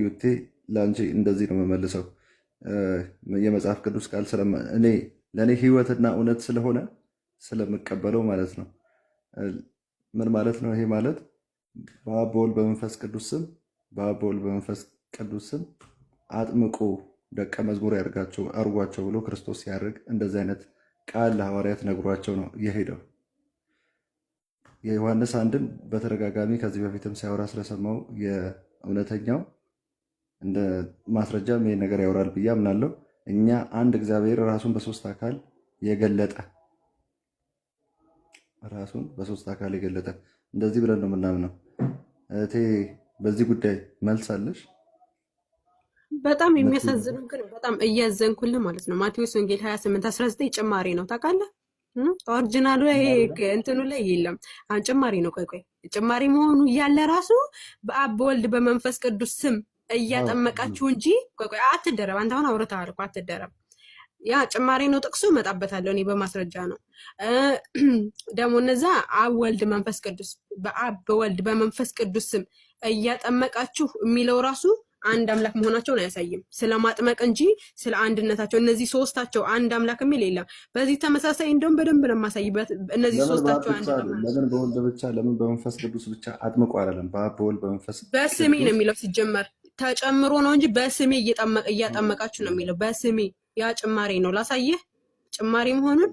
ዩቴ ላንቺ እንደዚህ ነው የምመልሰው። የመጽሐፍ ቅዱስ ቃል ለእኔ ሕይወትና እውነት ስለሆነ ስለምቀበለው ማለት ነው። ምን ማለት ነው ይሄ? ማለት በአብ በወልድ በመንፈስ ቅዱስ ስም በአብ በወልድ በመንፈስ ቅዱስ ስም አጥምቁ ደቀ መዝሙር አርጓቸው ብሎ ክርስቶስ ሲያደርግ እንደዚህ አይነት ቃል ለሐዋርያት ነግሯቸው ነው የሄደው። የዮሐንስ አንድን በተደጋጋሚ ከዚህ በፊትም ሲያወራ ስለሰማው የእውነተኛው እንደ ማስረጃም ይሄን ነገር ያወራል ብዬ አምናለሁ። እኛ አንድ እግዚአብሔር ራሱን በሶስት አካል የገለጠ እንደዚህ ብለን ነው የምናምነው። እህቴ በዚህ ጉዳይ መልስ አለሽ? በጣም የሚያሳዝነው ግን በጣም እያዘንኩልህ ማለት ነው። ማቴዎስ ወንጌል 28:19 ጭማሪ ነው ታውቃለህ? ኦሪጂናሉ ላይ እንትኑ ላይ የለም። አሁን ጭማሪ ነው። ቆይ ጭማሪ መሆኑ እያለ ራሱ በአብ በወልድ በመንፈስ ቅዱስ ስም እያጠመቃችሁ እንጂ ቆይ አትደረብ። አንተ አሁን አውርተሃል እኮ አትደረብ። ያ ጭማሪ ነው። ጥቅሱ እመጣበታለሁ እኔ በማስረጃ ነው። ደግሞ እነዛ አብ ወልድ መንፈስ ቅዱስ በአብ በወልድ በመንፈስ ቅዱስ ስም እያጠመቃችሁ የሚለው ራሱ አንድ አምላክ መሆናቸውን አያሳይም። ስለማጥመቅ እንጂ ስለ አንድነታቸው እነዚህ ሶስታቸው አንድ አምላክ የሚል የለም። በዚህ ተመሳሳይ እንደውም በደንብ ነው የማሳይበት። እነዚህ ሶስታቸው አንድ አምላክ ለምን በወልድ ብቻ ለምን በመንፈስ ቅዱስ ብቻ አጥምቁ አይደለም? በአብ በወልድ በመንፈስ በስሜ ነው የሚለው። ሲጀመር ተጨምሮ ነው እንጂ በስሜ እያጠመቃችሁ ነው የሚለው። በስሜ ያ ጭማሪ ነው። ላሳየህ ጭማሪ መሆኑን።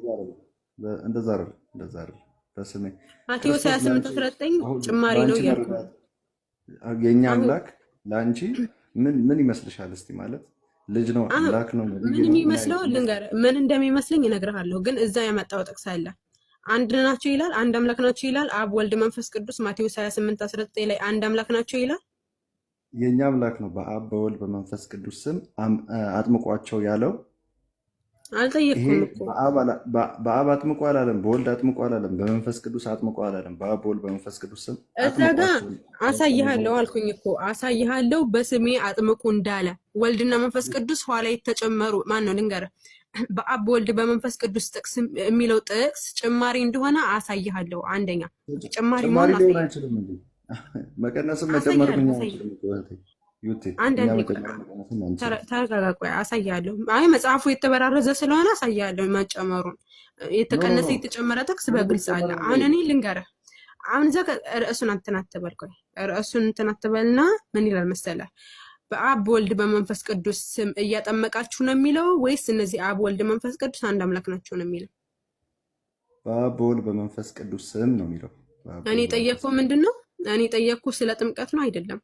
እንደዛ አይደል? በስሜ ማቴዎስ 28:19 ጭማሪ ነው እያልኩ የኛ አምላክ ለአንቺ ምን ይመስልሻል? እስቲ ማለት ልጅ ነው አምላክ ነው? ምን የሚመስለው ልንገርህ፣ ምን እንደሚመስለኝ እነግርሃለሁ። ግን እዛ ያመጣው ጥቅስ አለ። አንድ ናቸው ይላል፣ አንድ አምላክ ናቸው ይላል። አብ ወልድ መንፈስ ቅዱስ ማቴዎስ 28:19 ላይ አንድ አምላክ ናቸው ይላል። የኛ አምላክ ነው በአብ በወልድ በመንፈስ ቅዱስ ስም አጥምቋቸው ያለው። አልጠየቅኩም እኮ በአብ አጥምቆ አላለም፣ በወልድ አጥምቆ አላለም፣ በመንፈስ ቅዱስ አጥምቆ አላለም። በአብ በወልድ በመንፈስ ቅዱስ ስም እዛ ጋ አሳይሃለሁ አልኩኝ እኮ አሳይሃለሁ። በስሜ አጥምቁ እንዳለ ወልድና መንፈስ ቅዱስ ኋላ የተጨመሩ ማን ነው ልንገርህ። በአብ በወልድ በመንፈስ ቅዱስ ጥቅስ የሚለው ጥቅስ ጭማሪ እንደሆነ አሳይሃለሁ። አንደኛ ጭማሪ መሆን አይችልም እንዴ? መቀነስም መጨመር ምን አይችልም። ተረጋጋ፣ ቆይ አሳያለሁ። አይ መጽሐፉ የተበራረዘ ስለሆነ አሳያለሁ። መጨመሩን የተቀነሰ የተጨመረ ጥቅስ በግልጽ አለ። አሁን እኔ ልንገርህ፣ አሁን እዛ ርዕሱን አትናትበል። ቆይ ርዕሱን እንትናትበልና ምን ይላል መሰለህ? በአብ ወልድ በመንፈስ ቅዱስ ስም እያጠመቃችሁ ነው የሚለው ወይስ እነዚህ አብ ወልድ መንፈስ ቅዱስ አንድ አምላክ ናቸው ነው የሚለው? በአብ ወልድ በመንፈስ ቅዱስ ስም ነው የሚለው። እኔ ጠየቅኩህ ምንድን ነው? እኔ ጠየቅኩህ ስለ ጥምቀት ነው አይደለም?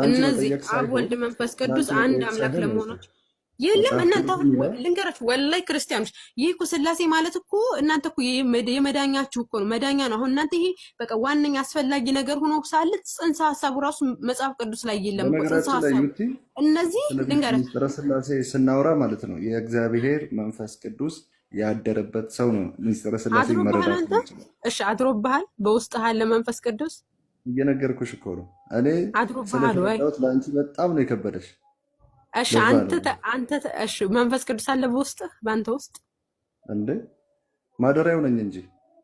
እነዚህ አብ ወልድ መንፈስ ቅዱስ አንድ አምላክ ለመሆናቸው የለም። እናንተ ልንገራችሁ፣ ወላይ ክርስቲያኖች፣ ይህ እኮ ስላሴ ማለት እኮ እናንተ እኮ የመዳኛችሁ እኮ ነው፣ መዳኛ ነው። አሁን እናንተ ይሄ በቃ ዋነኛ አስፈላጊ ነገር ሆኖ ሳለ ጽንሰ ሀሳቡ ራሱ መጽሐፍ ቅዱስ ላይ የለም። ጽንሰ ሀሳቡ እነዚህ ልንገራችሁ፣ ምስጢረ ስላሴ ስናወራ ማለት ነው የእግዚአብሔር መንፈስ ቅዱስ ያደረበት ሰው ነው ምስጢረ ስላሴ መረዳት። እሺ አድሮብሃል፣ በውስጥህ አለ መንፈስ ቅዱስ። እየነገርኩሽ እኮ ነው እኔ ስለተረዳሁት ለአንቺ በጣም ነው የከበደሽ። እሺ አንተ እሺ መንፈስ ቅዱስ አለ በውስጥህ በአንተ ውስጥ እንዴ? ማደሪያው ነኝ እንጂ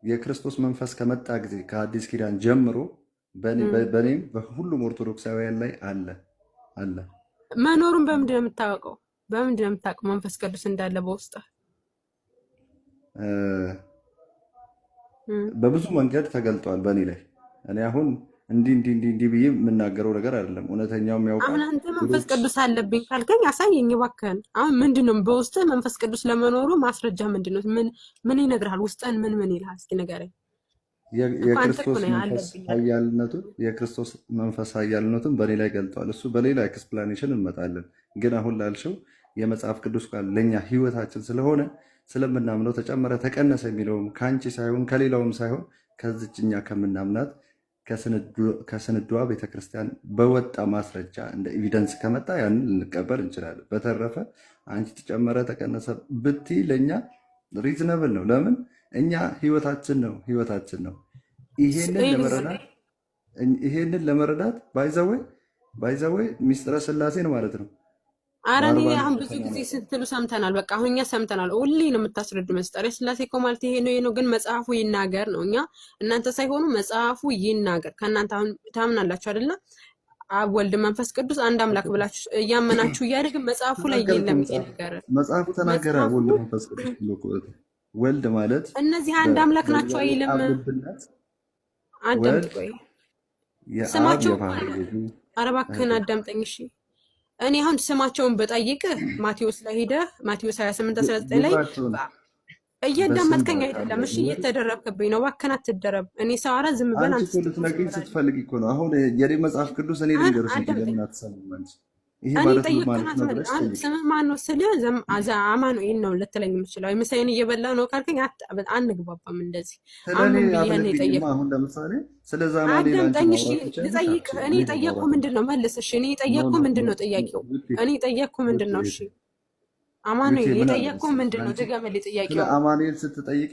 የክርስቶስ መንፈስ ከመጣ ጊዜ ከአዲስ ኪዳን ጀምሮ በእኔም በሁሉም ኦርቶዶክሳውያን ላይ አለ። መኖሩን በምንድን ነው የምታውቀው? በምንድን ነው የምታውቀው መንፈስ ቅዱስ እንዳለ በውስጥህ? በብዙ መንገድ ተገልጧል በእኔ ላይ። እኔ አሁን እንዲህ ብዬ የምናገረው ነገር አይደለም። እውነተኛው የሚያውቀው አሁን አንተ መንፈስ ቅዱስ አለብኝ ካልከኝ አሳየኝ እባክህን። አሁን ምንድነው በውስጥ መንፈስ ቅዱስ ለመኖሩ ማስረጃ ምንድነው? ምን ይነግርሃል? ውስጥህን ምን ይልሃል? እስኪ ንገረኝ። የክርስቶስ መንፈስ ኃያልነቱን በእኔ ላይ ገልጧል። እሱ በሌላ ኤክስፕላኔሽን እንመጣለን። ግን አሁን ላልሽው የመጽሐፍ ቅዱስ ቃል ለእኛ ህይወታችን ስለሆነ ስለምናምነው ተጨመረ ተቀነሰ የሚለውም ከአንቺ ሳይሆን ከሌላውም ሳይሆን ከዚችኛ ከምናምናት ከስንዷ ቤተክርስቲያን በወጣ ማስረጃ እንደ ኤቪደንስ ከመጣ ያንን ልንቀበል እንችላለን። በተረፈ አንቺ ተጨመረ ተቀነሰ ብትይ ለእኛ ሪዝነብል ነው። ለምን እኛ ህይወታችን ነው። ይሄንን ለመረዳት ባይዘወይ ሚስጥረ ስላሴን ማለት ነው። ኧረ እኔ አሁን ብዙ ጊዜ ስትሉ ሰምተናል። በቃ አሁን እኛ ሰምተናል። ሁሌ ነው የምታስረዱ። ምስጢረ ስላሴ እኮ ማለት ይሄ ነው ግን መጽሐፉ ይናገር ነው። እኛ እናንተ ሳይሆኑ መጽሐፉ ይናገር። ከእናንተ አሁን ታምናላችሁ አይደለ? አብ ወልድ መንፈስ ቅዱስ አንድ አምላክ ብላችሁ እያመናችሁ እያለ ግን መጽሐፉ ላይ የለም ይሄ ነገር። መጽሐፉ ተናገረ። ወልድ መንፈስ ቅዱስ ብሎ ወልድ ማለት እነዚህ አንድ አምላክ ናቸው አይልም? አዳምጥ ቆይ ስማቸው ኧረ እባክህን አዳምጠኝ እሺ። እኔ አሁን ስማቸውን በጠይቅህ ማቴዎስ ላይ ሄደህ ማቴዎስ 28:19 ላይ እየዳመጥከኝ አይደለም። እሺ እየተደረብክብኝ ነው። እባክህን አትደረብ። እኔ ሳወራ ዝም በል አንቺ አንተ። እኮ ልትነግሪኝ ስትፈልጊ እኮ ነው። አሁን የኔ መጽሐፍ ቅዱስ እኔ ልንገርሽ እንጂ ለምን አትሰሚም አንቺ? ይሄ እኔ ማለት ምን ጠየቅከን ማለት ነው ብለሽ ጠይቂ። ስምህ ማን ነው ስልህ አማኑኤል ነው ልትለኝ የምችለው። ምሳዬን እየበላ ነው ካልከኝ አንግባባም። እንደዚህ ስለኔ አሁን ብዬ ነው አትነግሪኝማ። የጠየቅኩህ። አሁን ለምሳሌ ስለዛ ማኔ ላንቺ አዳምጠኝ እሺ። ማውራት ብቻ ልጠይቅህ። እኔ የጠየቅኩህ ምንድን ነው? መልስ እሺ። እኔ የጠየቅኩህ ምንድን ነው ጥያቄው? እኔ የጠየቅኩህ ምንድን ነው? እሺ አማኑኤል የጠየቅኩህ ምንድን ነው? ድገምልኝ ጥያቄው። ስለ አማኑኤል ስትጠይቂ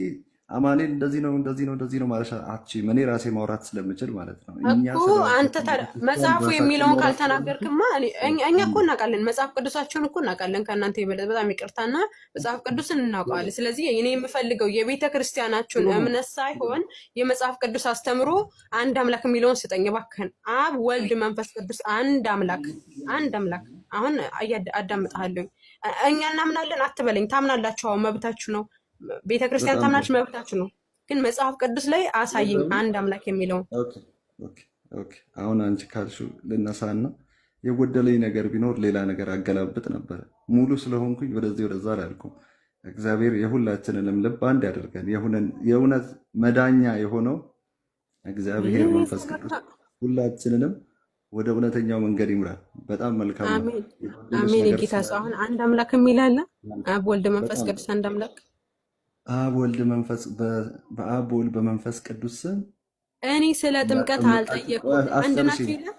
አማኑኤል እንደዚህ ነው እንደዚህ ነው እንደዚህ ነው ማለት አትችይም። እኔ ራሴ ማውራት ስለምችል ማለት ነው። እኮ አንተ መጽሐፉ የሚለውን ካልተናገርክማ እኛ እኮ እናውቃለን። መጽሐፍ ቅዱሳቸውን እኮ እናውቃለን ከእናንተ የበለጠ። በጣም ይቅርታና መጽሐፍ ቅዱስን እናውቀዋለን። ስለዚህ እኔ የምፈልገው የቤተ ክርስቲያናችሁን እምነት ሳይሆን የመጽሐፍ ቅዱስ አስተምሮ አንድ አምላክ የሚለውን ስጠኝ እባክህን። አብ ወልድ መንፈስ ቅዱስ አንድ አምላክ አንድ አምላክ። አሁን አዳምጥሃለሁ። እኛ እናምናለን አትበለኝ። ታምናላችሁ፣ መብታችሁ ነው። ቤተክርስቲያን ታምናችሁ መብታችሁ ነው። ግን መጽሐፍ ቅዱስ ላይ አሳይኝ አንድ አምላክ የሚለውን። አሁን አንቺ ካልሽው ልነሳና የጎደለኝ ነገር ቢኖር ሌላ ነገር አገላብጥ ነበር። ሙሉ ስለሆንኩኝ ወደዚህ ወደዛ አላልኩም። እግዚአብሔር የሁላችንንም ልብ አንድ ያደርገን። የእውነት መዳኛ የሆነው እግዚአብሔር መንፈስ ቅዱስ ሁላችንንም ወደ እውነተኛው መንገድ ይምራል። በጣም መልካም ነው። አሜን። ጌታ ሰው አሁን አንድ አምላክ የሚል አለ። አብ ወልድ መንፈስ ቅዱስ አንድ አምላክ። አብ ወልድ መንፈስ በአብ ወልድ በመንፈስ ቅዱስ ስም እኔ ስለ ጥምቀት አልጠየቅኩም። አንድ ናችሁ ይላል።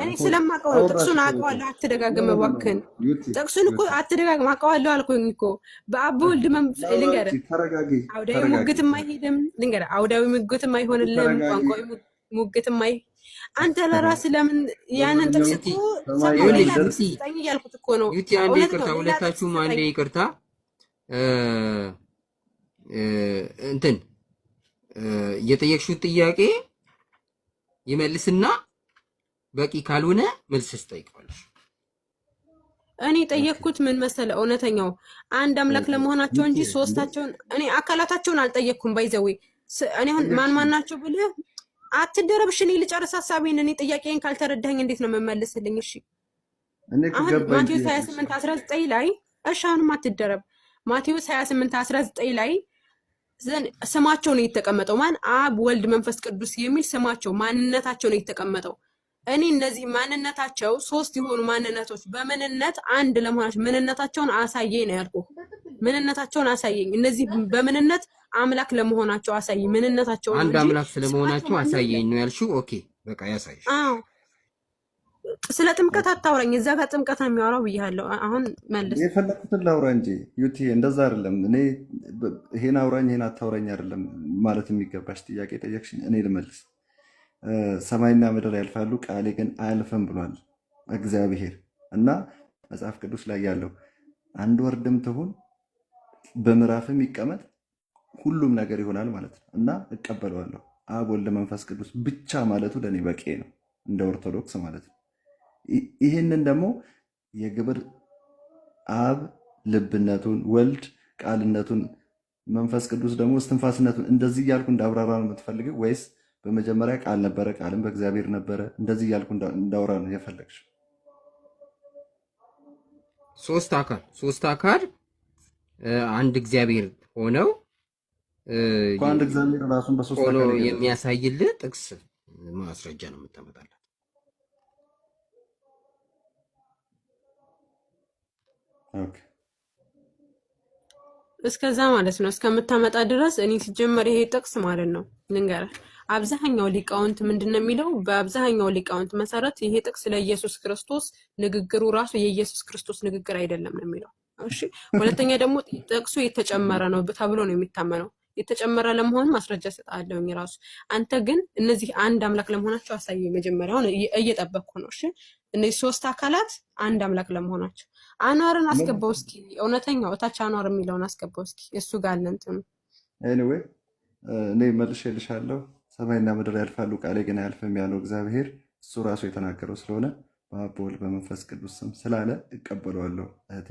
እኔ ስለማውቀው ነው። ጥቅሱን አውቀዋለሁ። አትደጋግም እባክህን። ጥቅሱን እኮ አትደጋግም። አውቀዋለሁ አልኩኝ እኮ። በአብ ወልድ መንፈስ ልንገርህ፣ አውዳዊ ሙግትም አይሄድም። ልንገርህ፣ አውዳዊ ሙግትም አይሆንልህም። ቋንቋዊ ሙግትም አይ አንተ ለራስህ ለምን ያንን ጥቅስ እኮ ሰጠኝ እያልኩት እኮ ነው። ዩቲ አንዴ ይቅርታ፣ ሁለታችሁም አንዴ ይቅርታ። እንትን የጠየቅሽው ጥያቄ ይመልስና በቂ ካልሆነ መልስ ትጠይቃለሽ። እኔ ጠየቅኩት ምን መሰለ፣ እውነተኛው አንድ አምላክ ለመሆናቸው እንጂ ሶስታቸውን እኔ አካላታቸውን አልጠየቅኩም። ባይዘዌ እኔ አሁን ማን ናቸው ብለህ አትደረብሽ። እኔ ልጨርስ ሀሳቤን። እኔ ጥያቄን ካልተረዳኝ እንዴት ነው የምመልስልኝ? እሺ አሁን ማቴዎስ 28:19 ላይ እሺ፣ አሁንም አትደረብ። ማቴዎስ 28:19 ላይ ስማቸው ነው የተቀመጠው። ማን? አብ ወልድ መንፈስ ቅዱስ የሚል ስማቸው ማንነታቸው ነው የተቀመጠው። እኔ እነዚህ ማንነታቸው ሶስት የሆኑ ማንነቶች በምንነት አንድ ለመሆናቸው ምንነታቸውን አሳየኝ ነው ያልኩህ። ምንነታቸውን አሳየኝ። እነዚህ በምንነት አምላክ ለመሆናቸው አሳየኝ። ምንነታቸው አንድ አምላክ ስለመሆናቸው አሳየኝ ነው ያልሽው። ኦኬ በቃ ያሳይሽ። አዎ ስለ ጥምቀት አታውራኝ። እዛ ጋር ጥምቀት ነው የሚያወራው ብያለሁ። አሁን መልስ። የፈለኩትን ላውራ እንጂ ዩቲ እንደዛ አይደለም። እኔ ይሄን አውራኝ ይሄን አታውራኝ አይደለም ማለት የሚገባሽ። ጥያቄ ጠየቅሽኝ፣ እኔ ልመልስ። ሰማይና ምድር ያልፋሉ ቃሌ ግን አያልፍም ብሏል እግዚአብሔር። እና መጽሐፍ ቅዱስ ላይ ያለው አንድ ወርድም ትሁን በምዕራፍም ይቀመጥ ሁሉም ነገር ይሆናል ማለት ነው። እና እቀበለዋለሁ። አብ ወልድ መንፈስ ቅዱስ ብቻ ማለቱ ለእኔ በቂ ነው፣ እንደ ኦርቶዶክስ ማለት ነው። ይህንን ደግሞ የግብር አብ ልብነቱን፣ ወልድ ቃልነቱን፣ መንፈስ ቅዱስ ደግሞ እስትንፋስነቱን እንደዚህ እያልኩ እንዳብራራ ነው የምትፈልገው ወይስ በመጀመሪያ ቃል ነበረ፣ ቃልም በእግዚአብሔር ነበረ፣ እንደዚህ እያልኩ እንዳውራ ነው የፈለግሽው? ሶስት አካል አንድ እግዚአብሔር ሆነው አንድ እግዚአብሔር ራሱን በሶስት ሆኖ አካል የሚያሳይልህ ጥቅስ ማስረጃ ነው የምታመጣላት። እስከዛ ማለት ነው እስከምታመጣ ድረስ እኔ ሲጀመር ይሄ ጥቅስ ማለት ነው ልንገርህ፣ አብዛኛው ሊቃውንት ምንድን ነው የሚለው? በአብዛኛው ሊቃውንት መሰረት ይሄ ጥቅስ ለኢየሱስ ክርስቶስ ንግግሩ ራሱ የኢየሱስ ክርስቶስ ንግግር አይደለም ነው የሚለው። እሺ፣ ሁለተኛ ደግሞ ጥቅሱ የተጨመረ ነው ተብሎ ነው የሚታመነው። የተጨመረ ለመሆን ማስረጃ ሰጣለሁኝ ራሱ። አንተ ግን እነዚህ አንድ አምላክ ለመሆናቸው አሳየኝ። መጀመሪያውን እየጠበቅኩ ነው። እሺ፣ እነዚህ ሶስት አካላት አንድ አምላክ ለመሆናቸው አኗርን አስገባው እስኪ። እውነተኛው እታች አኗር የሚለውን አስገባው እስኪ። እሱ ጋር አለ እንትኑ። ኤኒዌይ እኔ መልሼልሻለሁ። ሰማይና ምድር ያልፋሉ ቃሌ ግን አያልፍም ያለው እግዚአብሔር እሱ ራሱ የተናገረው ስለሆነ በአብ በወልድ በመንፈስ ቅዱስ ስም ስላለ እቀበለዋለሁ እህቴ።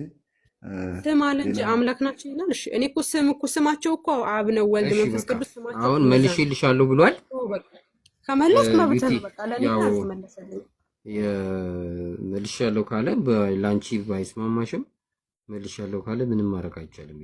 ስም አለ እንጂ አምላክ ናቸው ይላል። እሺ እኔ እኮ ስማቸው እኮ አብ ነው ወልድ መንፈስ ቅዱስ ስማቸው። አሁን መልሼልሻለሁ ብሏል። ከመለስክ መብት ነው። በቃ ለኔ ተመለሰልኝ። መልሼልሻለሁ ካለ ላንቺ ባይስማማሽም መልሼልሻለሁ ካለ ምንም ማድረግ አይቻልም።